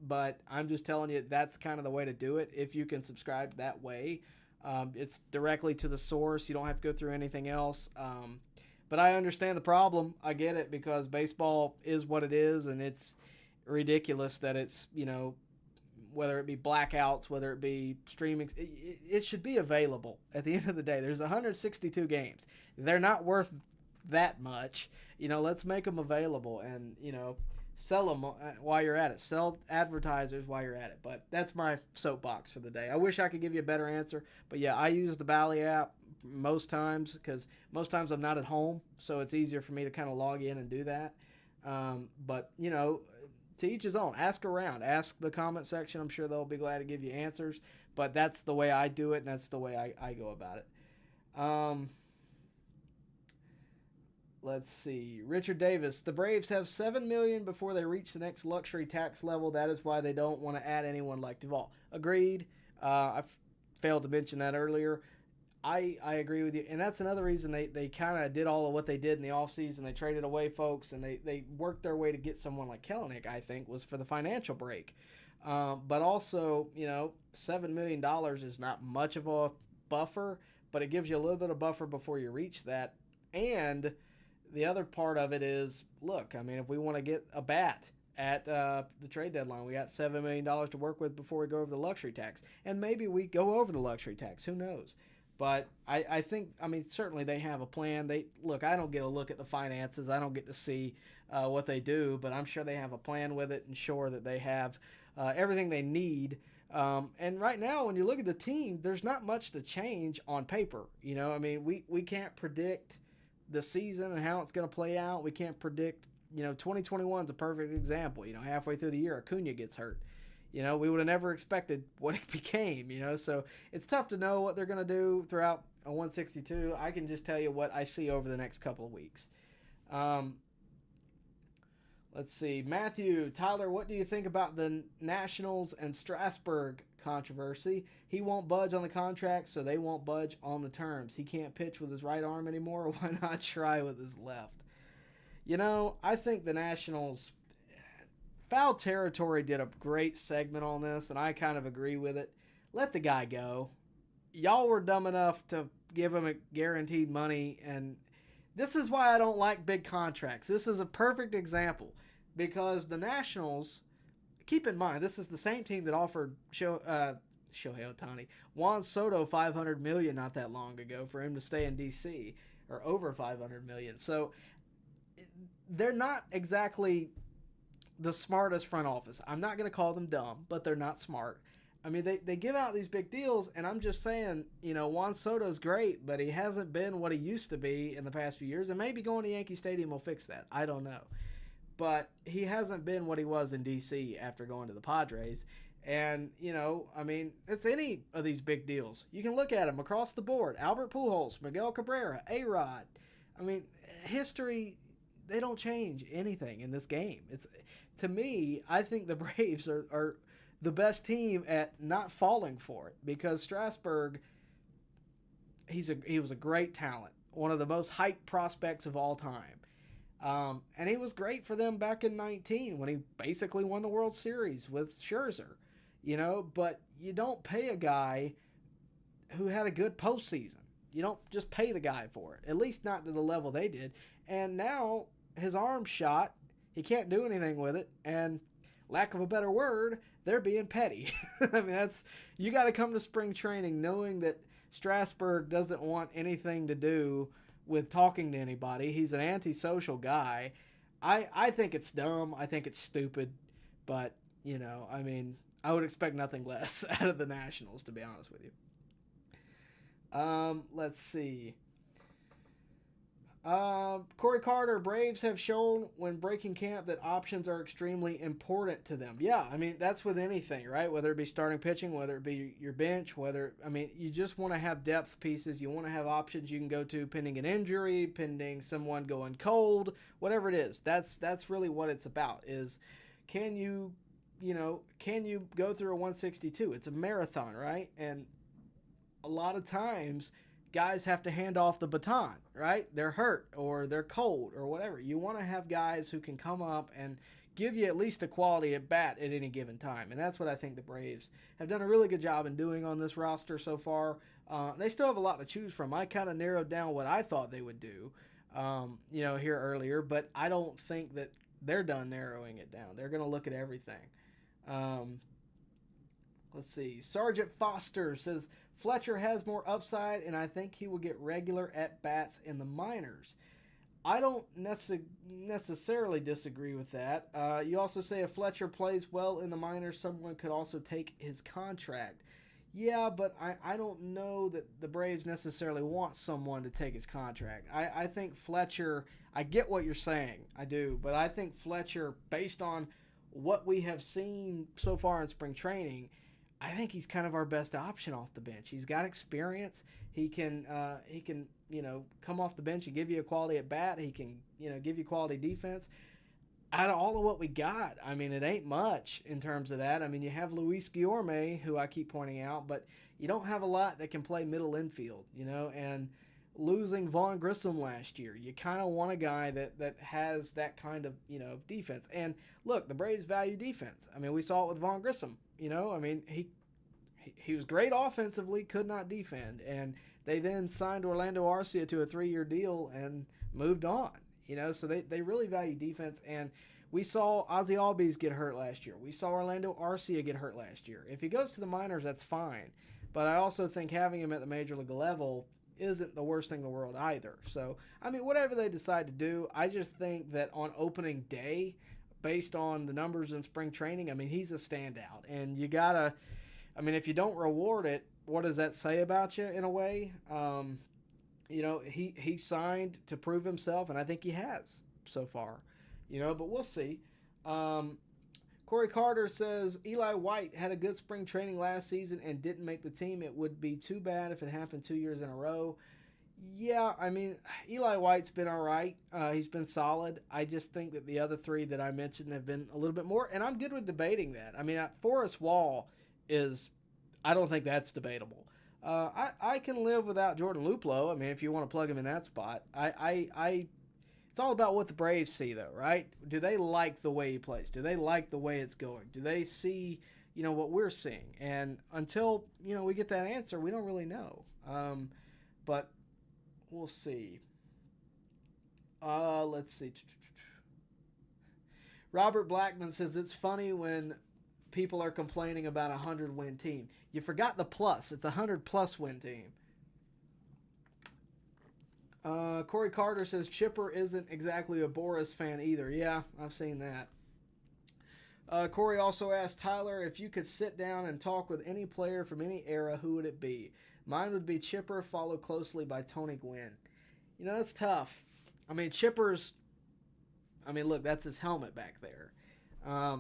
but I'm just telling you that's kind of the way to do it if you can subscribe that way. It's directly to the source. You don't have to go through anything else. But I understand the problem. I get it because baseball is what it is, and it's ridiculous that it's, whether it be blackouts, whether it be streaming, it should be available. At the end of the day, there's 162 games. They're not worth that much. Let's make them available and, sell them while you're at it. Sell advertisers while you're at it. But that's my soapbox for the day. I wish I could give you a better answer. But, yeah, I use the Bally app most times because most times I'm not at home, so it's easier for me to kind of log in and do that. But, to each his own. Ask around. Ask the comment section. I'm sure they'll be glad to give you answers. But that's the way I do it, and that's the way I go about it. Let's see. Richard Davis. The Braves have $7 million before they reach the next luxury tax level. That is why they don't want to add anyone like Duvall. Agreed. I failed to mention that earlier. I agree with you. And that's another reason they kind of did all of what they did in the offseason. They traded away folks, and they worked their way to get someone like Kelenic, I think, was for the financial break. But also, $7 million is not much of a buffer, but it gives you a little bit of buffer before you reach that. And the other part of it is, look, I mean, if we want to get a bat at the trade deadline, we got $7 million to work with before we go over the luxury tax. And maybe we go over the luxury tax. Who knows? But I think, certainly they have a plan. I don't get a look at the finances. I don't get to see what they do, but I'm sure they have a plan with it and sure that they have everything they need. And right now, when you look at the team, there's not much to change on paper. We can't predict the season and how it's going to play out. We can't predict, 2021 is a perfect example. Halfway through the year, Acuna gets hurt. We would have never expected what it became, so it's tough to know what they're going to do throughout a 162. I can just tell you what I see over the next couple of weeks. Let's see. Matthew, Tyler, what do you think about the Nationals and Strasburg controversy? He won't budge on the contract, so they won't budge on the terms. He can't pitch with his right arm anymore. Why not try with his left? I think the Nationals, Foul Territory did a great segment on this, and I kind of agree with it. Let the guy go. Y'all were dumb enough to give him a guaranteed money, and this is why I don't like big contracts. This is a perfect example because the Nationals, keep in mind, this is the same team that offered Shohei Ohtani, Juan Soto $500 million not that long ago for him to stay in D.C., or over $500 million. So they're not exactly the smartest front office. I'm not going to call them dumb, but they're not smart. I mean, they give out these big deals, and I'm just saying, Juan Soto's great, but he hasn't been what he used to be in the past few years, and maybe going to Yankee Stadium will fix that. I don't know. But he hasn't been what he was in D.C. after going to the Padres. And, it's any of these big deals. You can look at them across the board. Albert Pujols, Miguel Cabrera, A-Rod. History, they don't change anything in this game. To me, I think the Braves are the best team at not falling for it because Strasburg, he was a great talent, one of the most hyped prospects of all time. And he was great for them back in 19 when he basically won the World Series with Scherzer, but you don't pay a guy who had a good postseason. You don't just pay the guy for it, at least not to the level they did. And now his arm's shot. He can't do anything with it. And lack of a better word, they're being petty. You got to come to spring training knowing that Strasburg doesn't want anything to do with talking to anybody. He's an antisocial guy. I think it's dumb. I think it's stupid. But, I would expect nothing less out of the Nationals, to be honest with you. Let's see. Corey Carter, Braves have shown when breaking camp that options are extremely important to them. Yeah, that's with anything, right? Whether it be starting pitching, whether it be your bench, you just want to have depth pieces. You want to have options you can go to pending an injury, pending someone going cold, whatever it is. That's really what it's about is can you go through a 162? It's a marathon, right? And a lot of times guys have to hand off the baton, right? They're hurt or they're cold or whatever. You want to have guys who can come up and give you at least a quality at bat at any given time. And that's what I think the Braves have done a really good job in doing on this roster so far. They still have a lot to choose from. I kind of narrowed down what I thought they would do, here earlier, but I don't think that they're done narrowing it down. They're going to look at everything. Let's see. Sergeant Foster says, Fletcher has more upside, and I think he will get regular at-bats in the minors. I don't necessarily disagree with that. You also say if Fletcher plays well in the minors, someone could also take his contract. Yeah, but I don't know that the Braves necessarily want someone to take his contract. I think Fletcher, I get what you're saying, I do, but I think Fletcher, based on what we have seen so far in spring training, I think he's kind of our best option off the bench. He's got experience. He can come off the bench and give you a quality at bat. He can, give you quality defense. Out of all of what we got, it ain't much in terms of that. You have Luis Guillorme, who I keep pointing out, but you don't have a lot that can play middle infield, and losing Vaughn Grissom last year, you kind of want a guy that has that kind of, defense. And look, the Braves value defense. We saw it with Vaughn Grissom. He was great offensively, could not defend, and they then signed Orlando Arcia to a 3-year deal and moved on. So they really value defense, and we saw Ozzie Albies get hurt last year. We saw Orlando Arcia get hurt last year. If he goes to the minors, that's fine, but I also think having him at the major league level isn't the worst thing in the world either. So, whatever they decide to do, I just think that on opening day, based on the numbers in spring training, he's a standout. And you gotta, if you don't reward it, what does that say about you in a way? He signed to prove himself, and I think he has so far. But we'll see. Corey Carter says Eli White had a good spring training last season and didn't make the team. It would be too bad if it happened 2 years in a row. Yeah, I mean, Eli White's been all right. He's been solid. I just think that the other three that I mentioned have been a little bit more, and I'm good with debating that. I mean, Forrest Wall is, I don't think that's debatable. I can live without Jordan Luplow. I mean, if you want to plug him in that spot. It's all about what the Braves see, though, right? Do they like the way he plays? Do they like the way it's going? Do they see, what we're seeing? And until, we get that answer, we don't really know. But we'll see. Let's see. Robert Blackman says it's funny when people are complaining about a 100-win team. You forgot the plus. It's a 100-plus win team. Corey Carter says Chipper isn't exactly a Boris fan either. Yeah, I've seen that. Corey also asked Tyler, if you could sit down and talk with any player from any era, who would it be? Mine would be Chipper, followed closely by Tony Gwynn. That's tough. I mean, look, that's his helmet back there.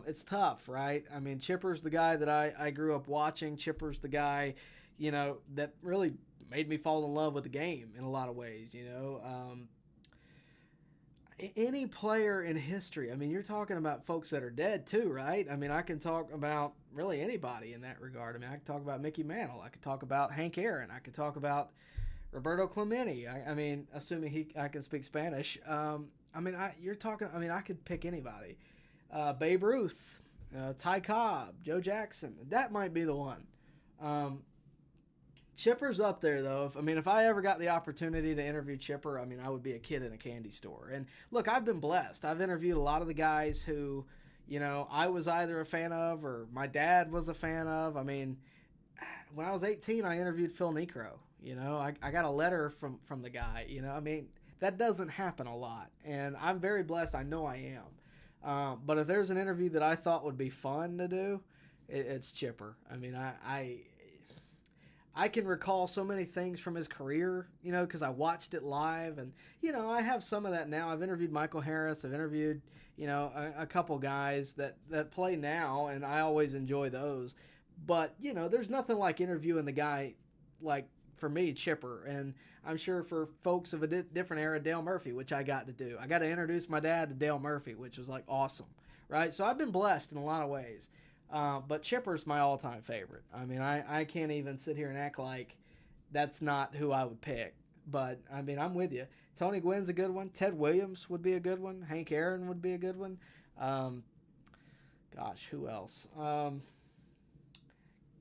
It's tough, right? I mean, Chipper's the guy that I grew up watching. Chipper's the guy, that really made me fall in love with the game in a lot of ways, Any player in history, I mean, you're talking about folks that are dead too, right? I mean, I can talk about really anybody in that regard. I mean, I can talk about Mickey Mantle. I could talk about Hank Aaron. I could talk about Roberto Clemente. I mean, assuming I can speak Spanish. I could pick anybody. Babe Ruth, Ty Cobb, Joe Jackson. That might be the one. Chipper's up there, though. If I ever got the opportunity to interview Chipper, I would be a kid in a candy store. And look, I've been blessed. I've interviewed a lot of the guys who, I was either a fan of or my dad was a fan of. I mean, when I was 18, I interviewed Phil Necro. I got a letter from the guy. That doesn't happen a lot. And I'm very blessed. I know I am. But if there's an interview that I thought would be fun to do, it's Chipper. I can recall so many things from his career, because I watched it live. And, I have some of that now. I've interviewed Michael Harris. I've interviewed, a couple guys that play now, and I always enjoy those. But, there's nothing like interviewing the guy, like, for me, Chipper. And I'm sure for folks of a different era, Dale Murphy, which I got to do. I got to introduce my dad to Dale Murphy, which was, like, awesome, right? So I've been blessed in a lot of ways. But Chipper's my all-time favorite. I can't even sit here and act like that's not who I would pick. But, I'm with you. Tony Gwynn's a good one. Ted Williams would be a good one. Hank Aaron would be a good one. Who else?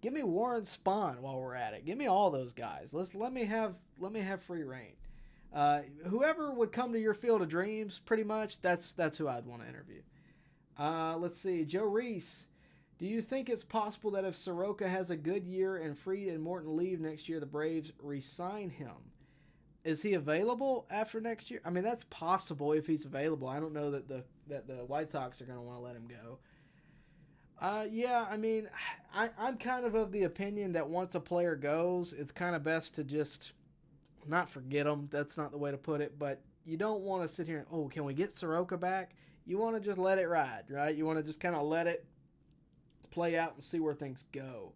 Give me Warren Spahn while we're at it. Give me all those guys. Let me have free reign. Whoever would come to your field of dreams, pretty much, that's who I'd want to interview. Let's see. Joe Reese. Do you think it's possible that if Soroka has a good year and Fried and Morton leave next year, the Braves re-sign him? Is he available after next year? That's possible if he's available. I don't know that the White Sox are going to want to let him go. I'm kind of the opinion that once a player goes, it's kind of best to just not forget him. That's not the way to put it, but you don't want to sit here and, can we get Soroka back? You want to just let it ride, right? You want to just kind of let it play out and see where things go.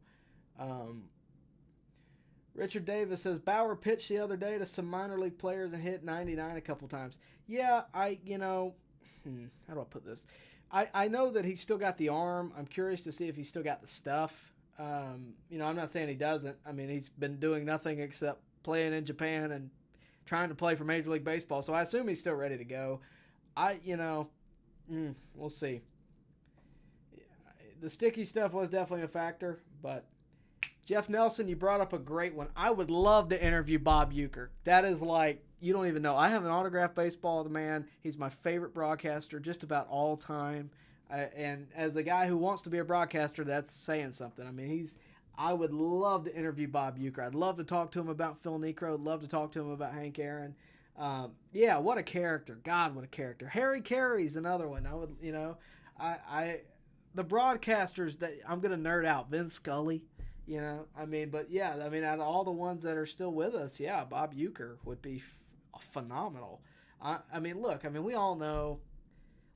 Richard Davis says Bauer pitched the other day to some minor league players and hit 99 a couple times. Yeah, how do I put this? I know that he's still got the arm. I'm curious to see if he's still got the stuff. I'm not saying he doesn't. He's been doing nothing except playing in Japan and trying to play for Major League Baseball, so I assume he's still ready to go. We'll see. The sticky stuff was definitely a factor, but Jeff Nelson, you brought up a great one. I would love to interview Bob Uecker. That is like, you don't even know. I have an autographed baseball of the man. He's my favorite broadcaster just about all time. And as a guy who wants to be a broadcaster, that's saying something. I would love to interview Bob Uecker. I'd love to talk to him about Phil Necro. I'd love to talk to him about Hank Aaron. What a character. God, what a character. Harry Carey's another one. I would, the broadcasters that I'm going to nerd out, Vin Scully, out of all the ones that are still with us, Bob Uecker would be phenomenal. We all know,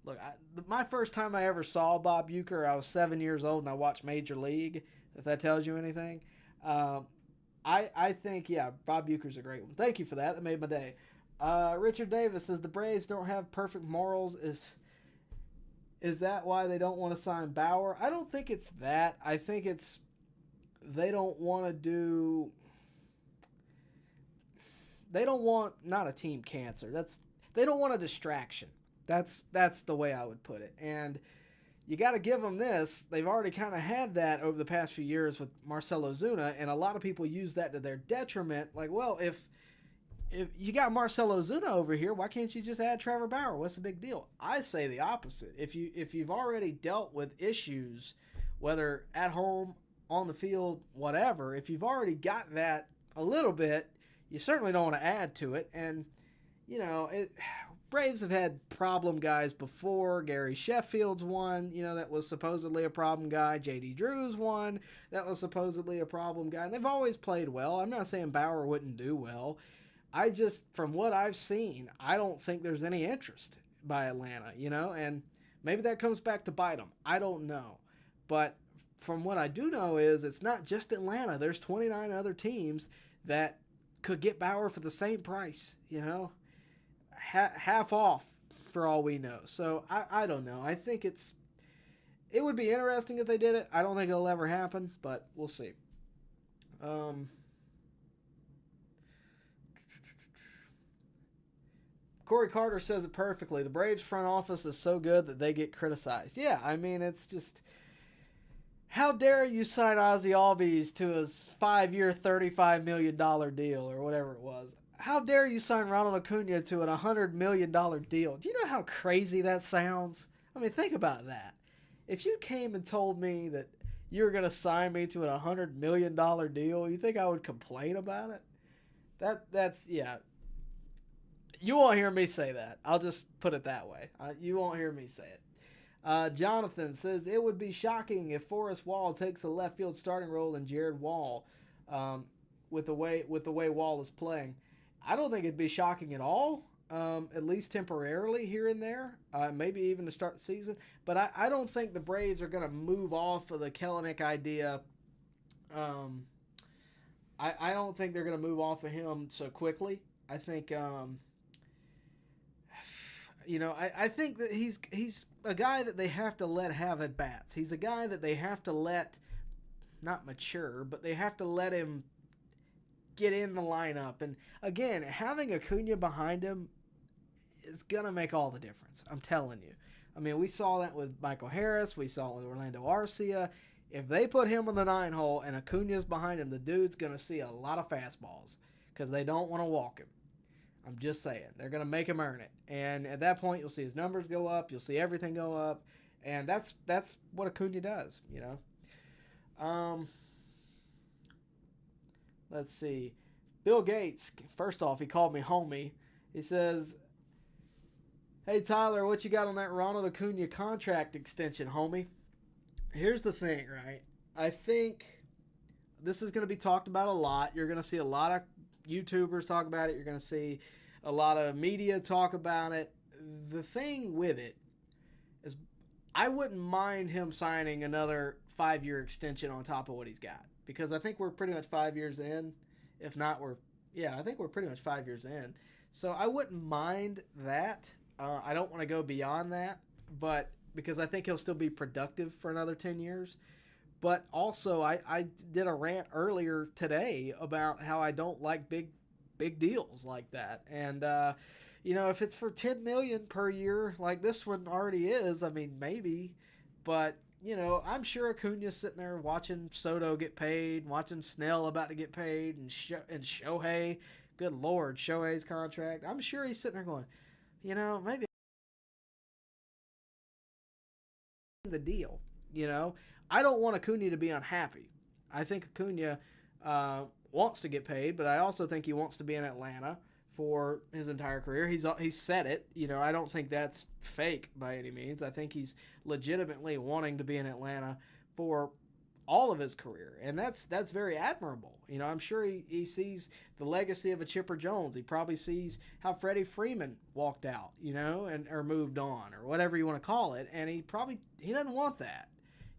look, my first time I ever saw Bob Uecker, I was 7 years old and I watched Major League, if that tells you anything. I think, yeah, Bob Uecker's a great one. Thank you for that. That made my day. Richard Davis says the Braves don't have perfect morals. Is that why they don't want to sign Bauer? I don't think it's that. I think it's they don't want to do. They don't want not a team cancer. They don't want a distraction. That's the way I would put it. And you got to give them this. They've already kind of had that over the past few years with Marcell Ozuna, and a lot of people use that to their detriment. Like, well, if you got Marcell Ozuna over here, why can't you just add Trevor Bauer? What's the big deal? I say the opposite. If you've already dealt with issues, whether at home, on the field, whatever, if you've already got that a little bit, you certainly don't want to add to it. And Braves have had problem guys before. Gary Sheffield's one, that was supposedly a problem guy. J.D. Drew's one that was supposedly a problem guy. And they've always played well. I'm not saying Bauer wouldn't do well. I just, from what I've seen, I don't think there's any interest by Atlanta, and maybe that comes back to bite them. I don't know. But from what I do know is it's not just Atlanta. There's 29 other teams that could get Bauer for the same price, half off for all we know. So I don't know. I think it would be interesting if they did it. I don't think it'll ever happen, but we'll see. Corey Carter says it perfectly. The Braves front office is so good that they get criticized. Yeah, I mean, it's just, how dare you sign Ozzy Albies to his 5-year, $35 million deal or whatever it was? How dare you sign Ronald Acuna to an $100 million deal? Do you know how crazy that sounds? I mean, think about that. If you came and told me that you were going to sign me to a $100 million deal, you think I would complain about it? That's yeah. You won't hear me say that. I'll just put it that way. You won't hear me say it. Jonathan says it would be shocking if Forrest Wall takes the left field starting role in Jared Wall, with the way Wall is playing. I don't think it'd be shocking at all. At least temporarily here and there, maybe even to start the season. But I don't think the Braves are going to move off of the Kelenic idea. I don't think they're going to move off of him so quickly. I think. I think that he's a guy that they have to let have at bats. He's a guy that they have to let, not mature, but they have to let him get in the lineup. And again, having Acuna behind him is going to make all the difference. I'm telling you. I mean, we saw that with Michael Harris. We saw it with Orlando Arcia. If they put him in the 9-hole and Acuna's behind him, the dude's going to see a lot of fastballs because they don't want to walk him. I'm just saying. They're going to make him earn it. And at that point, you'll see his numbers go up. You'll see everything go up. And that's what Acuna does, Let's see. Bill Gates, first off, he called me homie. He says, hey, Tyler, what you got on that Ronald Acuna contract extension, homie? Here's the thing, right? I think this is going to be talked about a lot. You're going to see a lot of YouTubers talk about it. You're going to see a lot of media talk about it. The thing with it is I wouldn't mind him signing another 5-year extension on top of what he's got, because I think we're pretty much 5 years in. If not, I think we're pretty much 5 years in. So I wouldn't mind that. I don't want to go beyond that, but because I think he'll still be productive for another 10 years. But also, I did a rant earlier today about how I don't like big deals like that. And, if it's for $10 million per year, like this one already is, I mean, maybe. But, I'm sure Acuna's sitting there watching Soto get paid, watching Snell about to get paid, and Shohei. Good Lord, Shohei's contract. I'm sure he's sitting there going, maybe the deal, I don't want Acuna to be unhappy. I think Acuna wants to get paid, but I also think he wants to be in Atlanta for his entire career. He's said it. I don't think that's fake by any means. I think he's legitimately wanting to be in Atlanta for all of his career, and that's very admirable. You know, I'm sure he sees the legacy of a Chipper Jones. He probably sees how Freddie Freeman walked out, you know, and or moved on, or whatever you want to call it, and he doesn't want that.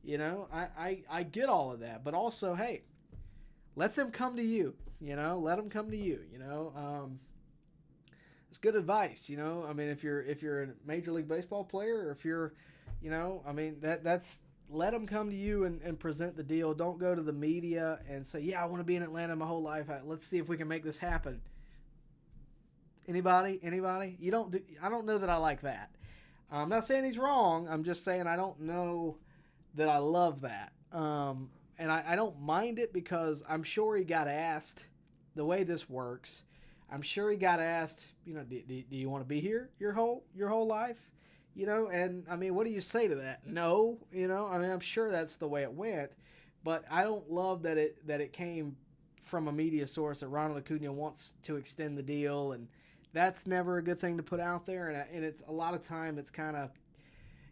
You know, I get all of that, but also, hey, let them come to you. You know, let them come to you. You know, it's good advice. You know, I mean, if you're a Major League Baseball player, or if you're, you know, I mean, that's let them come to you and present the deal. Don't go to the media and say, yeah, I want to be in Atlanta my whole life. Let's see if we can make this happen. Anybody? I don't know that I like that. I'm not saying he's wrong. I'm just saying I don't know that I love that. And I don't mind it, because I'm sure he got asked the way this works. I'm sure he got asked, you know, do you want to be here your whole life? You know, and I mean, what do you say to that? No, you know, I mean, I'm sure that's the way it went, but I don't love that it came from a media source that Ronald Acuna wants to extend the deal, and that's never a good thing to put out there. And it's a lot of time, it's kind of,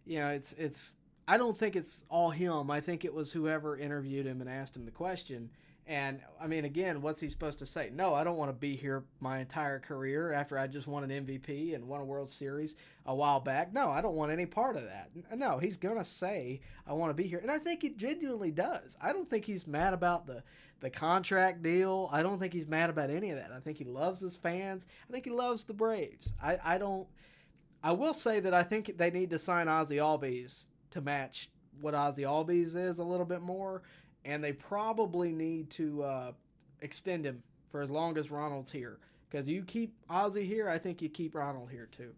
you know, it's I don't think it's all him. I think it was whoever interviewed him and asked him the question. And, I mean, again, what's he supposed to say? No, I don't want to be here my entire career after I just won an MVP and won a World Series a while back. No, I don't want any part of that. No, he's going to say, I want to be here. And I think he genuinely does. I don't think he's mad about the contract deal. I don't think he's mad about any of that. I think he loves his fans. I think he loves the Braves. I will say that I think they need to sign Ozzie Albies to match what Ozzie Albies is a little bit more. And they probably need to extend him for as long as Ronald's here. Because you keep Ozzie here, I think you keep Ronald here too.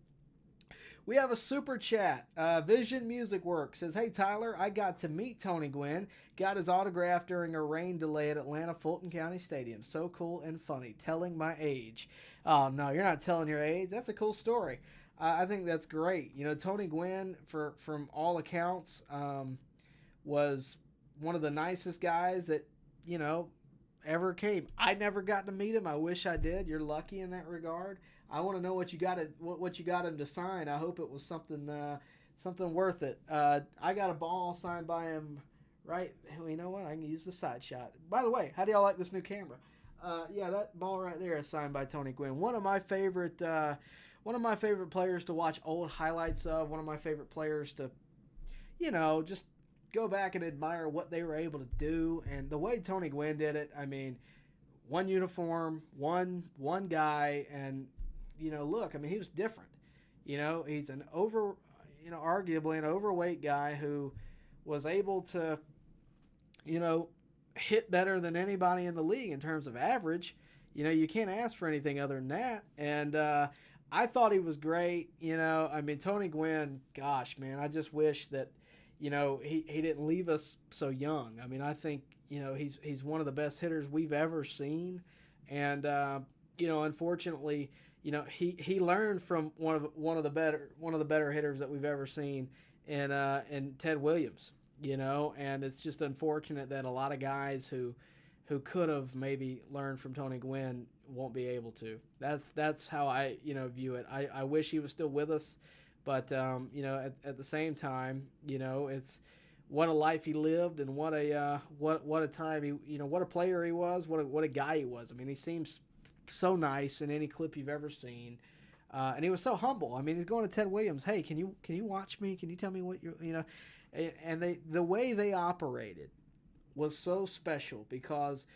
We have a super chat. Vision Music Works says, hey Tyler, I got to meet Tony Gwynn. Got his autograph during a rain delay at Atlanta Fulton County Stadium. So cool and funny. Telling my age. Oh no, you're not telling your age. That's a cool story. I think that's great. You know, Tony Gwynn, from all accounts, was one of the nicest guys that, you know, ever came. I never got to meet him. I wish I did. You're lucky in that regard. I want to know what you got him to sign. I hope it was something worth it. I got a ball signed by him. Right, well, you know what? I can use the side shot. By the way, how do y'all like this new camera? Yeah, that ball right there is signed by Tony Gwynn. One of my favorite players to watch old highlights of. One of my favorite players to, you know, just go back and admire what they were able to do. And the way Tony Gwynn did it, I mean, one uniform, one guy, and, you know, look, I mean, he was different. You know, he's arguably an overweight guy who was able to, you know, hit better than anybody in the league in terms of average. You know, you can't ask for anything other than that. And I thought he was great. You know, I mean, Tony Gwynn, gosh, man, I just wish that, you know, he didn't leave us so young. I mean, I think, you know, he's one of the best hitters we've ever seen. And, you know, unfortunately, you know, he learned from one of the better hitters that we've ever seen in Ted Williams, you know, and it's just unfortunate that a lot of guys who could have maybe learned from Tony Gwynn won't be able to. That's how I, you know, view it. I wish he was still with us. But, you know, at the same time, you know, it's what a life he lived, and what a time he, you know, what a player he was, what a guy he was. I mean, he seems so nice in any clip you've ever seen. And he was so humble. I mean, he's going to Ted Williams. Hey, can you watch me? Can you tell me what you're, you know, and the way they operated was so special, because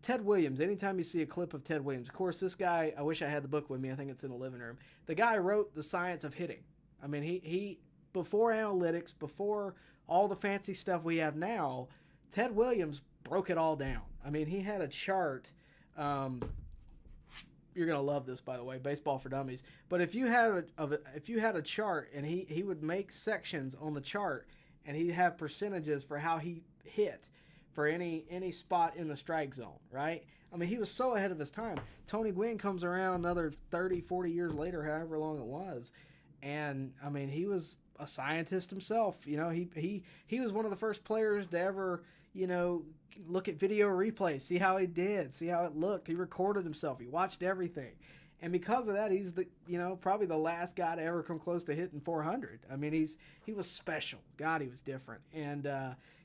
Ted Williams, anytime you see a clip of Ted Williams, of course, this guy, I wish I had the book with me. I think it's in the living room. The guy wrote The Science of Hitting. I mean, he before analytics, before all the fancy stuff we have now, Ted Williams broke it all down. I mean, he had a chart. You're gonna love this, by the way, Baseball for Dummies. But if you had a chart, and he would make sections on the chart, and he'd have percentages for how he hit for any spot in the strike zone, right? I mean, he was so ahead of his time. Tony Gwynn comes around another 30, 40 years later, however long it was. And, I mean, he was a scientist himself. You know, he was one of the first players to ever, you know, look at video replay, see how he did, see how it looked. He recorded himself. He watched everything. And because of that, he's probably the last guy to ever come close to hitting 400. I mean, he was special. God, he was different. And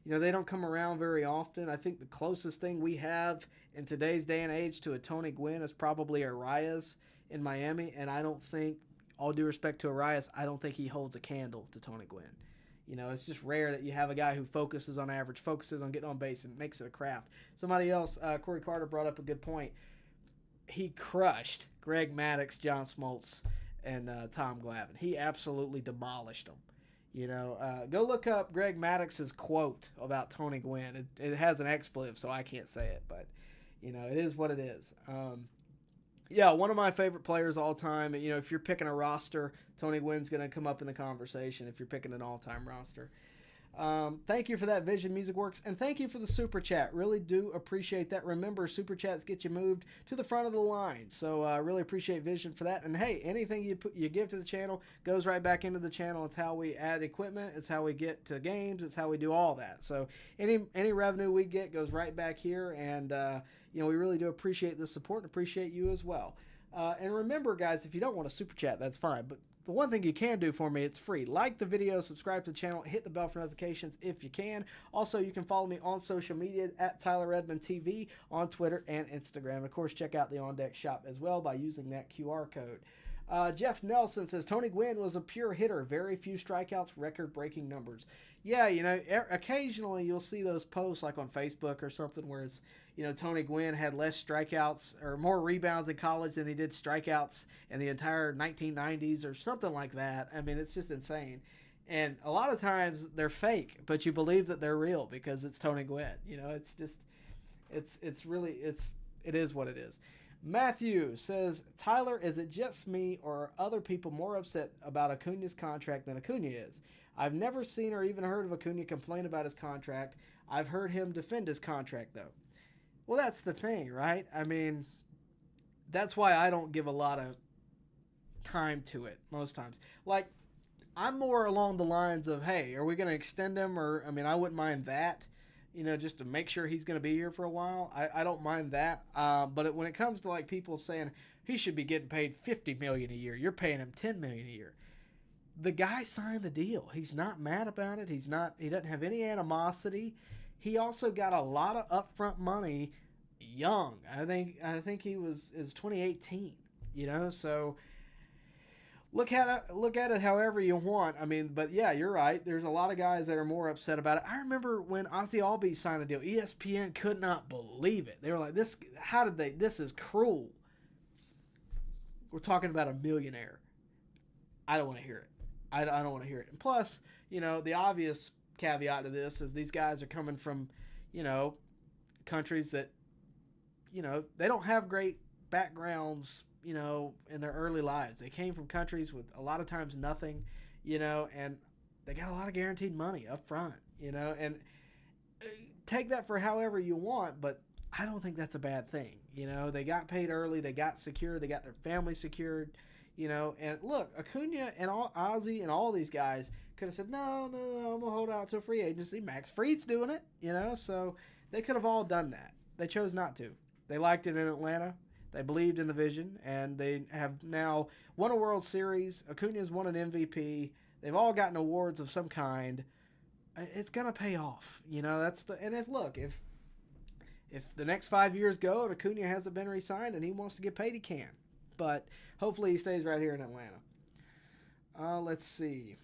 they don't come around very often. I think the closest thing we have in today's day and age to a Tony Gwynn is probably Arias in Miami. And I don't think, all due respect to Arias, I don't think he holds a candle to Tony Gwynn. It's just rare that you have a guy who focuses on average, focuses on getting on base, and makes it a craft. Somebody else, Corey Carter, brought up a good point. He crushed Greg Maddux, John Smoltz, and Tom Glavine. He absolutely demolished them. Go look up Greg Maddox's quote about Tony Gwynn. It has an expletive, so I can't say it, but it is what it is. Yeah, one of my favorite players all time. If you're picking a roster, Tony Gwynn's going to come up in the conversation if you're picking an all-time roster. Thank you for that, Vision Music Works, and thank you for the Super Chat. Really do appreciate that. Remember, Super Chats get you moved to the front of the line, so I really appreciate Vision for that. And hey, anything you give to the channel goes right back into the channel. It's how we add equipment. It's how we get to games. It's how we do all that. So any revenue we get goes right back here, and we really do appreciate the support and appreciate you as well. And remember, guys, if you don't want a Super Chat, that's fine, but the one thing you can do for me, it's free. Like the video, subscribe to the channel, hit the bell for notifications if you can. Also, you can follow me on social media at Tyler Redmond TV on Twitter and Instagram. Of course, check out the On Deck shop as well by using that QR code. Jeff Nelson says, Tony Gwynn was a pure hitter. Very few strikeouts, record-breaking numbers. Yeah, occasionally you'll see those posts like on Facebook or something where it's, Tony Gwynn had less strikeouts or more rebounds in college than he did strikeouts in the entire 1990s or something like that. I mean, it's just insane. And a lot of times they're fake, but you believe that they're real because it's Tony Gwynn. It's just, it is what it is. Matthew says, Tyler, is it just me or are other people more upset about Acuna's contract than Acuna is? I've never seen or even heard of Acuna complain about his contract. I've heard him defend his contract, though. Well, that's the thing, right? I mean, that's why I don't give a lot of time to it most times. Like, I'm more along the lines of, hey, are we going to extend him? Or, I mean, I wouldn't mind that, just to make sure he's going to be here for a while. I don't mind that. But when it comes to, like, people saying he should be getting paid $50 million a year, you're paying him $10 million a year. The guy signed the deal. He's not mad about it. He doesn't have any animosity. He also got a lot of upfront money young. I think he was 2018, so look at it however you want. I mean, but yeah, you're right. There's a lot of guys that are more upset about it. I remember when Ozzie Albies signed the deal, ESPN could not believe it. They were like, this is cruel. We're talking about a millionaire. I don't want to hear it. I don't want to hear it. And plus, the obvious caveat to this is these guys are coming from, countries that, they don't have great backgrounds, in their early lives. They came from countries with a lot of times nothing, and they got a lot of guaranteed money up front, and take that for however you want, but I don't think that's a bad thing. They got paid early, they got secure, they got their family secured, and look, Acuna and Ozzie and all these guys could have said, no, I'm going to hold out to a free agency. Max Fried's doing it, so they could have all done that. They chose not to. They liked it in Atlanta. They believed in the vision, and they have now won a World Series. Acuna's won an MVP. They've all gotten awards of some kind. It's going to pay off. If the next 5 years go and Acuna hasn't been re-signed and he wants to get paid, he can. But hopefully he stays right here in Atlanta. Let's see.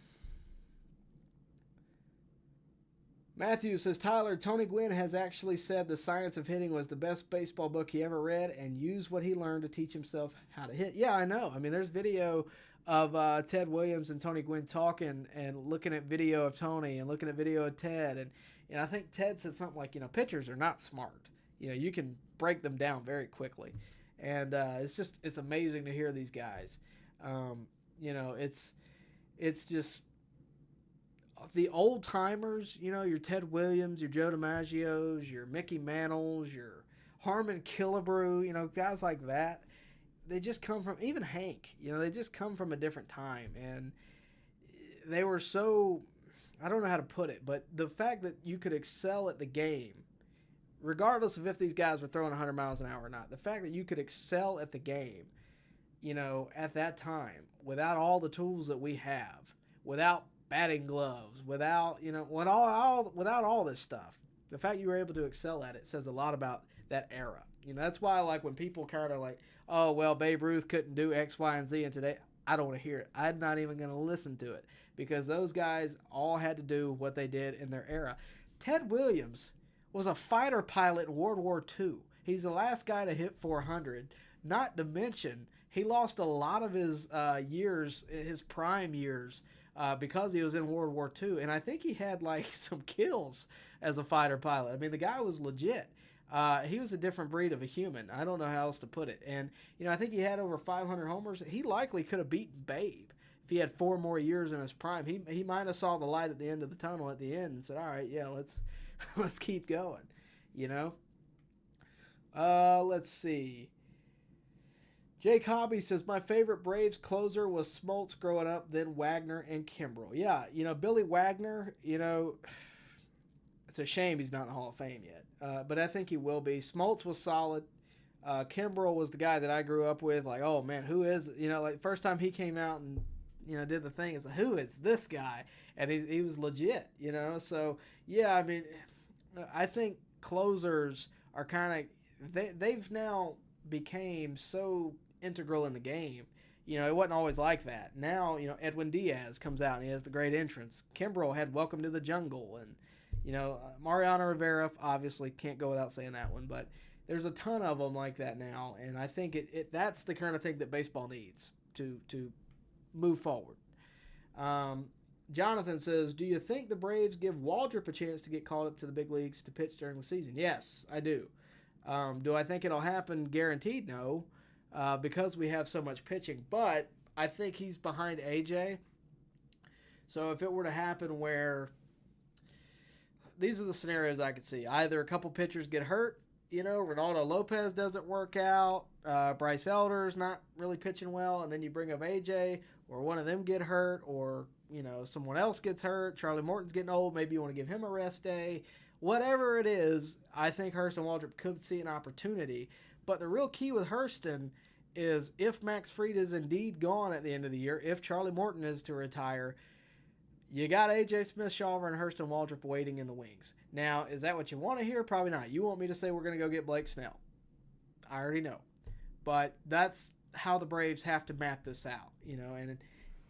Matthew says, Tyler, Tony Gwynn has actually said The Science of Hitting was the best baseball book he ever read and used what he learned to teach himself how to hit. Yeah, I know. I mean, there's video of Ted Williams and Tony Gwynn talking and looking at video of Tony and looking at video of Ted. And I think Ted said something like, pitchers are not smart. You can break them down very quickly. And it's amazing to hear these guys. It's just the old timers, your Ted Williams, your Joe DiMaggio's, your Mickey Mantles, your Harmon Killebrew, guys like that. They just come from, even Hank, they just come from a different time. And they were so, I don't know how to put it, but the fact that you could excel at the game, regardless of if these guys were throwing 100 miles an hour or not, the fact that you could excel at the game, at that time, without all the tools that we have, without batting gloves, without, without all this stuff, the fact you were able to excel at it says a lot about that era. That's why I like when people kind of like, oh, well, Babe Ruth couldn't do X, Y, and Z, and today, I don't want to hear it. I'm not even going to listen to it because those guys all had to do what they did in their era. Ted Williams was a fighter pilot in World War II. He's the last guy to hit 400, not to mention he lost a lot of his years, his prime years, because he was in World War II. And I think he had like some kills as a fighter pilot. I mean, the guy was legit. He was a different breed of a human. I don't know how else to put it. And, I think he had over 500 homers. He likely could have beaten Babe if he had 4 more years in his prime. He might have saw the light at the end of the tunnel at the end and said, all right, yeah, let's keep going, Let's see. Jake Hobby says, my favorite Braves closer was Smoltz growing up, then Wagner and Kimbrel. Yeah, Billy Wagner, it's a shame he's not in the Hall of Fame yet. But I think he will be. Smoltz was solid. Kimbrel was the guy that I grew up with. Like, oh, man, who is, like first time he came out and, did the thing, it's like, who is this guy? And he was legit, So, yeah, I mean, I think closers are kind of, they've now became so integral in the game. It wasn't always like that. Now, Edwin Diaz comes out and he has the great entrance. Kimbrel had Welcome to the Jungle, and Mariano Rivera, obviously can't go without saying that one, but there's a ton of them like that now, and I think that's the kind of thing that baseball needs to move forward. Jonathan says, do you think the Braves give Waldrop a chance to get called up to the big leagues to pitch during the season? Yes, I do. Do I think it'll happen? Guaranteed no, because we have so much pitching. But I think he's behind AJ. So if it were to happen where these are the scenarios I could see. Either a couple pitchers get hurt, Reynaldo Lopez doesn't work out, Bryce Elder's not really pitching well, and then you bring up AJ, or one of them get hurt, or, someone else gets hurt, Charlie Morton's getting old, maybe you want to give him a rest day. Whatever it is, I think Hurston Waldrop could see an opportunity. But the real key with Hurston is if Max Fried is indeed gone at the end of the year, if Charlie Morton is to retire, you got A.J. Smith-Shawver and Hurston Waldrop waiting in the wings. Now, is that what you want to hear? Probably not. You want me to say we're going to go get Blake Snell. I already know. But that's how the Braves have to map this out, And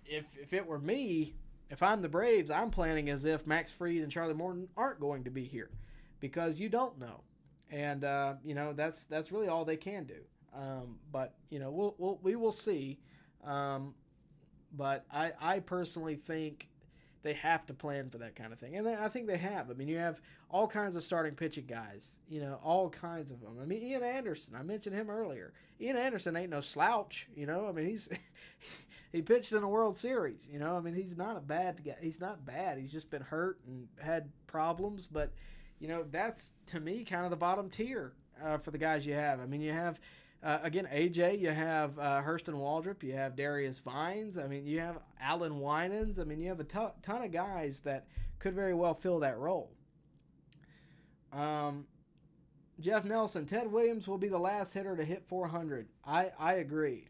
if it were me, if I'm the Braves, I'm planning as if Max Fried and Charlie Morton aren't going to be here because you don't know. And, that's really all they can do. But, we will see. But I personally think they have to plan for that kind of thing. And I think they have. I mean, you have all kinds of starting pitching guys, all kinds of them. I mean, Ian Anderson, I mentioned him earlier. Ian Anderson ain't no slouch, I mean, he pitched in a World Series, I mean, he's not a bad guy. He's not bad. He's just been hurt and had problems. But, that's, to me, kind of the bottom tier for the guys you have. I mean, you have, again, AJ, you have Hurston Waldrop, you have Darius Vines, I mean, you have Alan Winans, I mean, you have a ton of guys that could very well fill that role. Jeff Nelson, Ted Williams will be the last hitter to hit 400. I agree.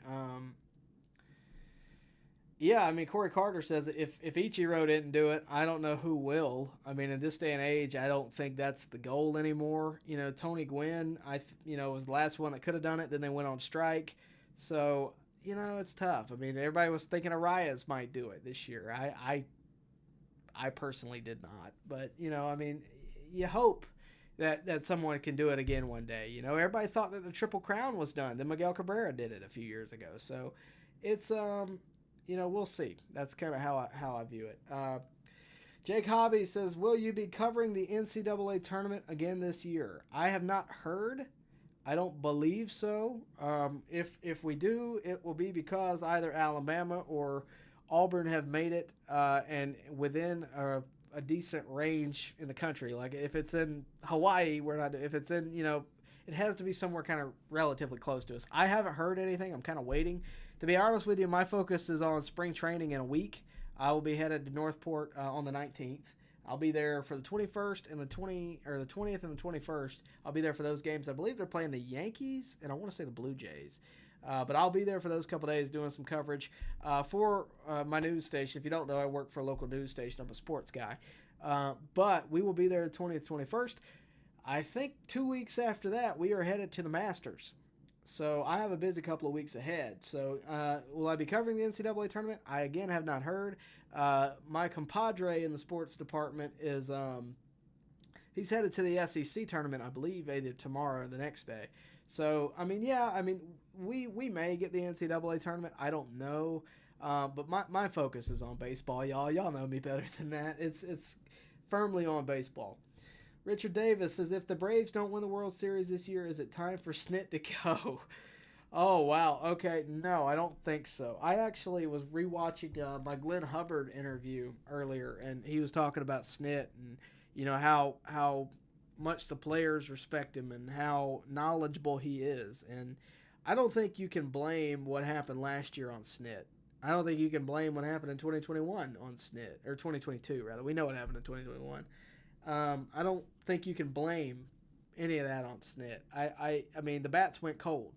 Yeah, I mean, Corey Carter says if Ichiro didn't do it, I don't know who will. I mean, in this day and age, I don't think that's the goal anymore. Tony Gwynn, was the last one that could have done it. Then they went on strike. So, it's tough. I mean, everybody was thinking Arias might do it this year. I personally did not. But, I mean, you hope that someone can do it again one day. Everybody thought that the Triple Crown was done. Then Miguel Cabrera did it a few years ago. So, it's we'll see. That's kind of how I view it. Jake Hobby says, will you be covering the NCAA tournament again this year? I have not heard. I don't believe so. If we do, it will be because either Alabama or Auburn have made it and within a decent range in the country. Like if it's in Hawaii, we're not. If it's in, it has to be somewhere kind of relatively close to us. I haven't heard anything. I'm kind of waiting. To be honest with you, my focus is on spring training in a week. I will be headed to Northport on the 19th. I'll be there for the 21st and the 20th and the 21st. I'll be there for those games. I believe they're playing the Yankees and I want to say the Blue Jays. But I'll be there for those couple days doing some coverage for my news station. If you don't know, I work for a local news station. I'm a sports guy. But we will be there the 20th, 21st. I think 2 weeks after that, we are headed to the Masters. So I have a busy couple of weeks ahead. So will I be covering the NCAA tournament? I, again, have not heard. My compadre in the sports department is he's headed to the SEC tournament, I believe, either tomorrow or the next day. So, I mean, we may get the NCAA tournament. I don't know. But my focus is on baseball, y'all. Y'all know me better than that. It's firmly on baseball. Richard Davis says, if the Braves don't win the World Series this year, is it time for Snit to go? Oh, wow. Okay, no, I don't think so. I actually was rewatching my Glenn Hubbard interview earlier, and he was talking about Snit and, you know, how much the players respect him and how knowledgeable he is. And I don't think you can blame what happened last year on Snit. I don't think you can blame what happened in 2021 on Snit, or 2022, rather. We know what happened in 2021. I don't think you can blame any of that on Snit. I mean, the bats went cold.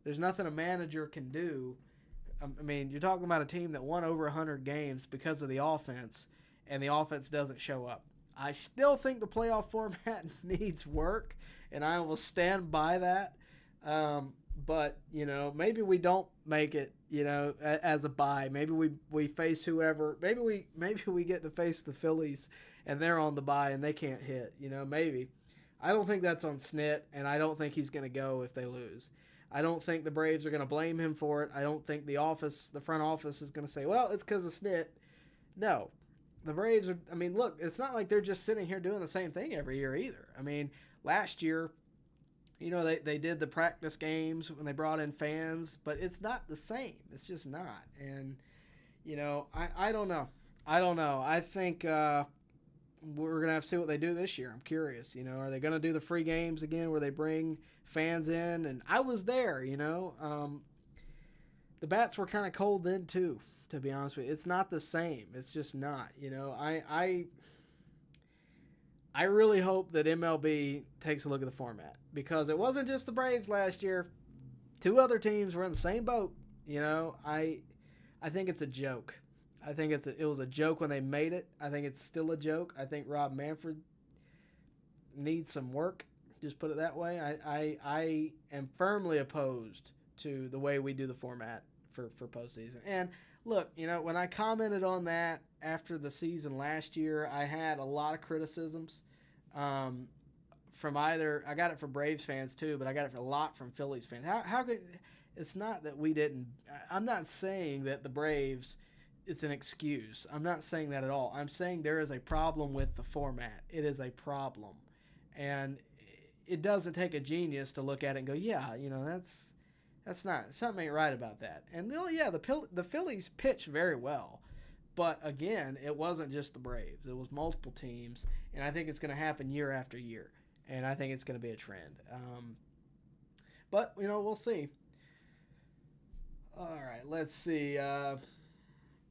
There's nothing a manager can do. I mean, you're talking about a team that won over 100 games because of the offense, and the offense doesn't show up. I still think the playoff format needs work, and I will stand by that. But, you know, maybe we don't make it, you know, as a bye. Maybe we face whoever. Maybe we get to face the Phillies, and they're on the bye, and they can't hit. You know, maybe. I don't think that's on Snit, and I don't think he's going to go if they lose. I don't think the Braves are going to blame him for it. I don't think the front office is going to say, well, it's because of Snit. No. The Braves are, I mean, look, it's not like they're just sitting here doing the same thing every year either. I mean, last year, you know, they did the practice games when they brought in fans, but it's not the same. It's just not. And, you know, I don't know. I think we're going to have to see what they do this year. I'm curious. You know, are they going to do the free games again where they bring fans in? And I was there, you know. The bats were kind of cold then, too, to be honest with you. It's not the same. It's just not. You know, I really hope that MLB takes a look at the format, because it wasn't just the Braves last year. 2 other teams were in the same boat. You know, I think it's a joke. I think it was a joke when they made it. I think it's still a joke. I think Rob Manfred needs some work. Just put it that way. I am firmly opposed to the way we do the format for postseason. And look, you know, when I commented on that after the season last year, I had a lot of criticisms from either, I got it from Braves fans too, but I got it a lot from Phillies fans. How could, it's not that we didn't, I'm not saying that the Braves, it's an excuse. I'm not saying that at all. I'm saying there is a problem with the format. It is a problem. And it doesn't take a genius to look at it and go, yeah, you know, that's not, something ain't right about that. And yeah, the Phillies pitched very well. But again, it wasn't just the Braves. It was multiple teams. And I think it's going to happen year after year. And I think it's going to be a trend. But, you know, we'll see. All right, let's see.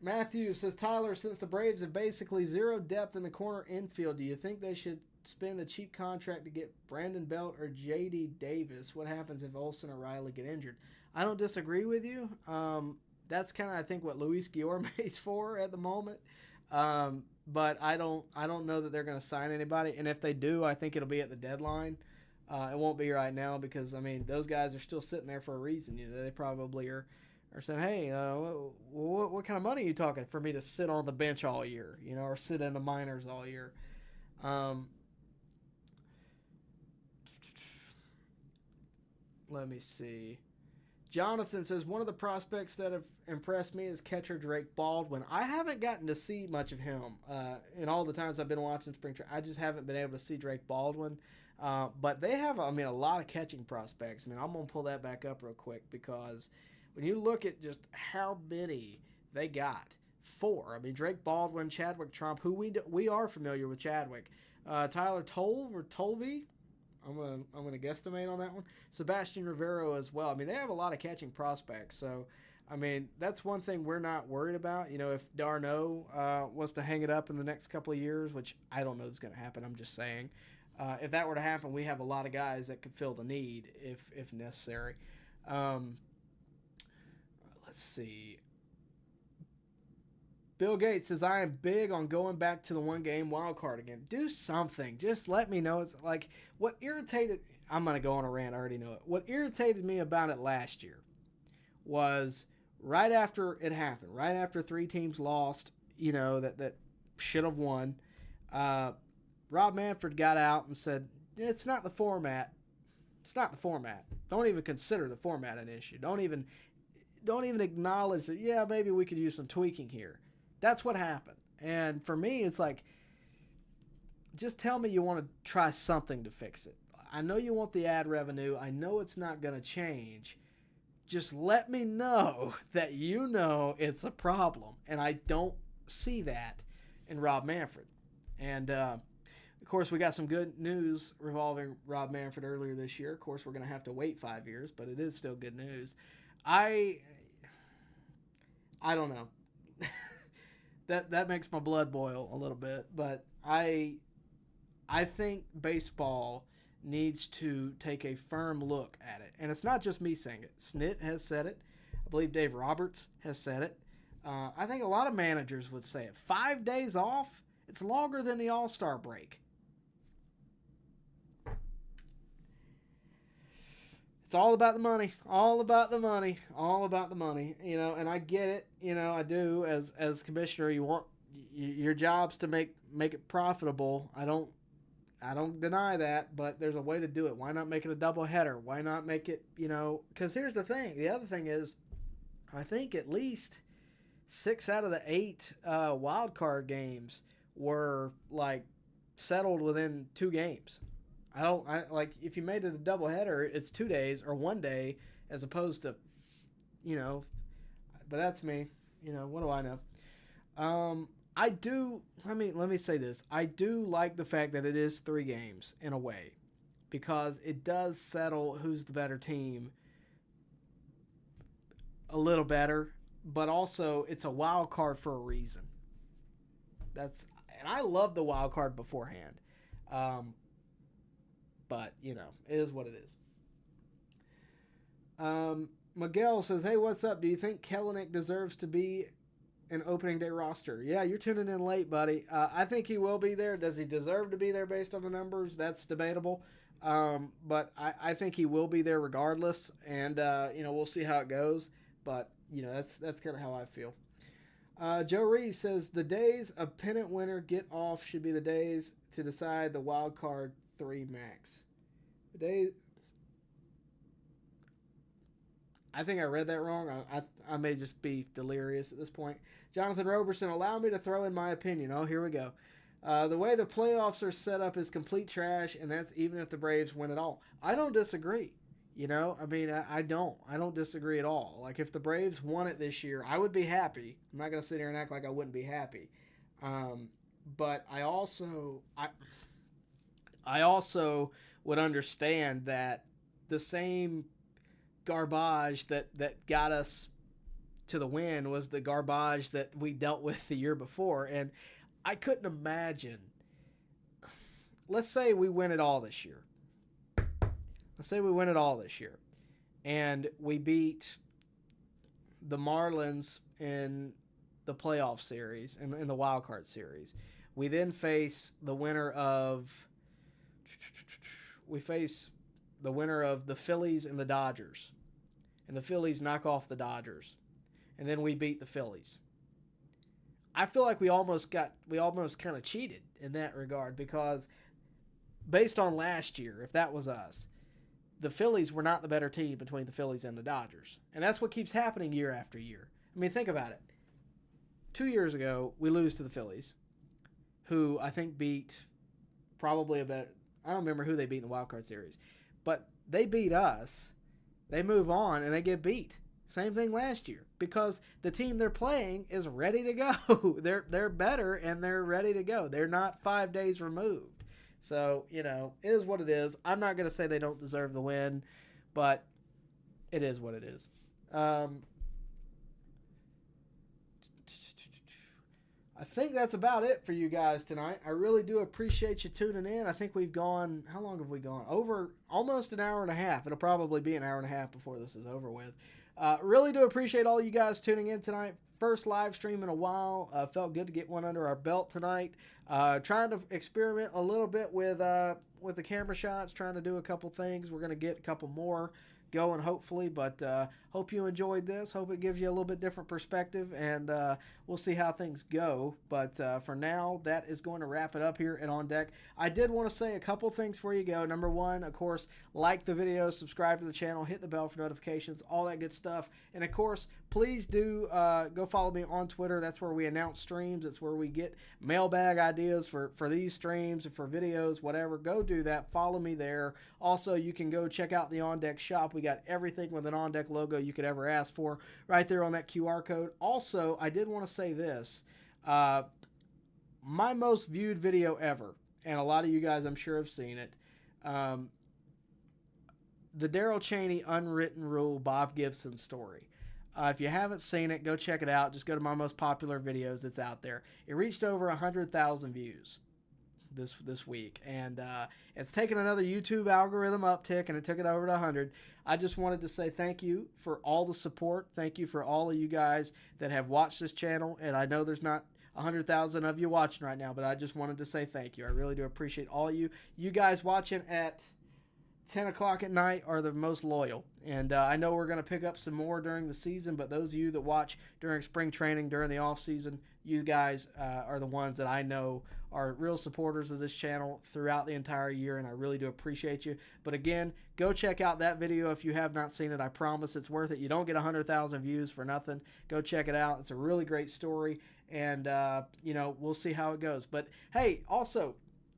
Matthew says, Tyler, since the Braves have basically zero depth in the corner infield, do you think they should spend a cheap contract to get Brandon Belt or J.D. Davis? What happens if Olsen or Riley get injured? I don't disagree with you. That's kind of, I think, what Luis Guillorme's for at the moment. But I don't know that they're going to sign anybody. And if they do, I think it'll be at the deadline. It won't be right now because, I mean, those guys are still sitting there for a reason. You know, they probably are saying, hey, what kind of money are you talking for me to sit on the bench all year, you know, or sit in the minors all year? Let me see. Jonathan says, one of the prospects that have impressed me is catcher Drake Baldwin. I haven't gotten to see much of him in all the times I've been watching spring training. I just haven't been able to see Drake Baldwin. But they have, I mean, a lot of catching prospects. I mean, I'm going to pull that back up real quick because when you look at just how many they got, 4. I mean, Drake Baldwin, Chadwick Trump, who we are familiar with Chadwick. Tyler Tolve or Tolvey. I'm gonna guesstimate on that one. Sebastian Rivero as well. I mean, they have a lot of catching prospects. So, I mean, that's one thing we're not worried about. You know, if Darno was to hang it up in the next couple of years, which I don't know is going to happen. I'm just saying. If that were to happen, we have a lot of guys that could fill the need if necessary. let's see. Bill Gates says, I am big on going back to the one-game wild card again. Do something. Just let me know. It's like, what irritated... I'm going to go on a rant. I already know it. What irritated me about it last year was right after it happened, right after 3 teams lost, that should have won, Rob Manfred got out and said, it's not the format. It's not the format. Don't even consider the format an issue. Don't even acknowledge that, yeah, maybe we could use some tweaking here. That's what happened. And for me, it's like, just tell me you want to try something to fix it. I know you want the ad revenue. I know it's not going to change. Just let me know that it's a problem. And I don't see that in Rob Manfred. And, of course, we got some good news revolving Rob Manfred earlier this year. Of course, we're going to have to wait 5 years, but it is still good news. I don't know. That makes my blood boil a little bit, but I think baseball needs to take a firm look at it. And it's not just me saying it. Snit has said it. I believe Dave Roberts has said it. I think a lot of managers would say it. 5 days off, it's longer than the All-Star break. It's all about the money, all about the money, all about the money, and I get it, I do. As commissioner, you want your job's to make it profitable. I don't deny that, but there's a way to do it. Why not make it a doubleheader? Why not make it, because here's the thing. The other thing is, I think at least 6 out of the 8 wild card games were like settled within 2 games. I like, if you made it a doubleheader, it's 2 days or 1 day as opposed to, but that's me. What do I know? Let me say this. I do like the fact that it is 3 games in a way, because it does settle who's the better team a little better, but also it's a wild card for a reason. And I love the wild card beforehand. But, it is what it is. Miguel says, hey, what's up? Do you think Kellenick deserves to be an opening day roster? Yeah, you're tuning in late, buddy. I think he will be there. Does he deserve to be there based on the numbers? That's debatable. But I think he will be there regardless. And, we'll see how it goes. But, that's kind of how I feel. Joe Reese says, the days a pennant winner get off should be the days to decide the wild card 3 max. I think I read that wrong. I may just be delirious at this point. Jonathan Roberson, allow me to throw in my opinion. Oh, here we go. The way the playoffs are set up is complete trash, and that's even if the Braves win it all. I don't disagree. I don't disagree at all. Like, if the Braves won it this year, I would be happy. I'm not going to sit here and act like I wouldn't be happy. But I also would understand that the same garbage that got us to the win was the garbage that we dealt with the year before. And I couldn't imagine, let's say we win it all this year. And we beat the Marlins in the playoff series, in the wild card series. We then face the winner of the Phillies and the Dodgers. And the Phillies knock off the Dodgers. And then we beat the Phillies. I feel like we almost kind of cheated in that regard, because based on last year, if that was us, the Phillies were not the better team between the Phillies and the Dodgers. And that's what keeps happening year after year. I mean, think about it. 2 years ago, we lose to the Phillies, who I think beat probably I don't remember who they beat in the wild card series, but they beat us. They move on and they get beat. Same thing last year, because the team they're playing is ready to go. They're better and they're ready to go. They're not 5 days removed. So, it is what it is. I'm not going to say they don't deserve the win, but it is what it is. I think that's about it for you guys tonight. I really do appreciate you tuning in. I think we've gone, how long have we gone? Over almost an hour and a half. It'll probably be an hour and a half before this is over with. Really do appreciate all you guys tuning in tonight. First live stream in a while. Felt good to get one under our belt tonight. Trying to experiment a little bit with the camera shots, trying to do a couple things. We're going to get a couple more going hopefully, but hope you enjoyed this. Hope it gives you a little bit different perspective, and we'll see how things go. But for now, that is going to wrap it up here at On Deck. I did want to say a couple things before you go. Number one, of course, like the video, subscribe to the channel, hit the bell for notifications, all that good stuff. And of course, please do go follow me on Twitter. That's where we announce streams. It's where we get mailbag ideas for these streams or for videos, whatever. Go do that. Follow me there. Also, you can go check out the On Deck shop. We got everything with an On Deck logo you could ever ask for right there on that QR code. Also, I did want to say this. My most viewed video ever, and a lot of you guys I'm sure have seen it, the Daryl Chaney Unwritten Rule Bob Gibson story. If you haven't seen it, go check it out. Just go to my most popular videos that's out there. It reached over 100,000 views this week, and it's taken another YouTube algorithm uptick, and it took it over to 100. I just wanted to say thank you for all the support. Thank you for all of you guys that have watched this channel, and I know there's not 100,000 of you watching right now, but I just wanted to say thank you. I really do appreciate all you guys watching at 10 o'clock at night are the most loyal. And I know we're going to pick up some more during the season, but those of you that watch during spring training, during the off season, you guys are the ones that I know are real supporters of this channel throughout the entire year, and I really do appreciate you. But again, go check out that video if you have not seen it. I promise it's worth it. You don't get 100,000 views for nothing. Go check it out. It's a really great story, and you know, we'll see how it goes. But hey, also,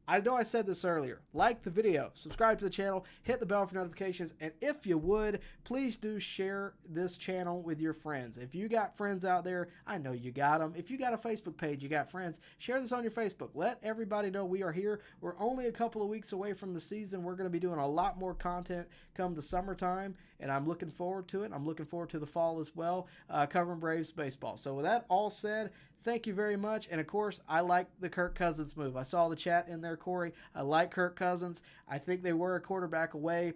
I know I said this earlier. Like the video, subscribe to the channel, hit the bell for notifications, and if you would, please do share this channel with your friends. If you got friends out there, I know you got them. If you got a Facebook page, you got friends, share this on your Facebook. Let everybody know we are here. We're only a couple of weeks away from the season. We're going to be doing a lot more content come the summertime, and I'm looking forward to it. I'm looking forward to the fall as well, covering Braves baseball. So with that all said, thank you very much. And, of course, I like the Kirk Cousins move. I saw the chat in there, Corey. I like Kirk Cousins. I think they were a quarterback away.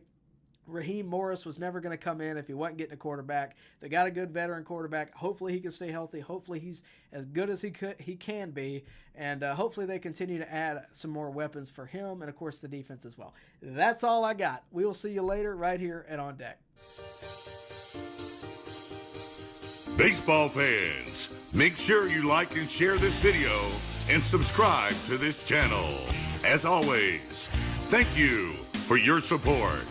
Raheem Morris was never going to come in if he wasn't getting a quarterback. They got a good veteran quarterback. Hopefully he can stay healthy. Hopefully he's as good as he can be. And hopefully they continue to add some more weapons for him and, of course, the defense as well. That's all I got. We will see you later right here at On Deck. Baseball fans, make sure you like and share this video and subscribe to this channel. As always, thank you for your support.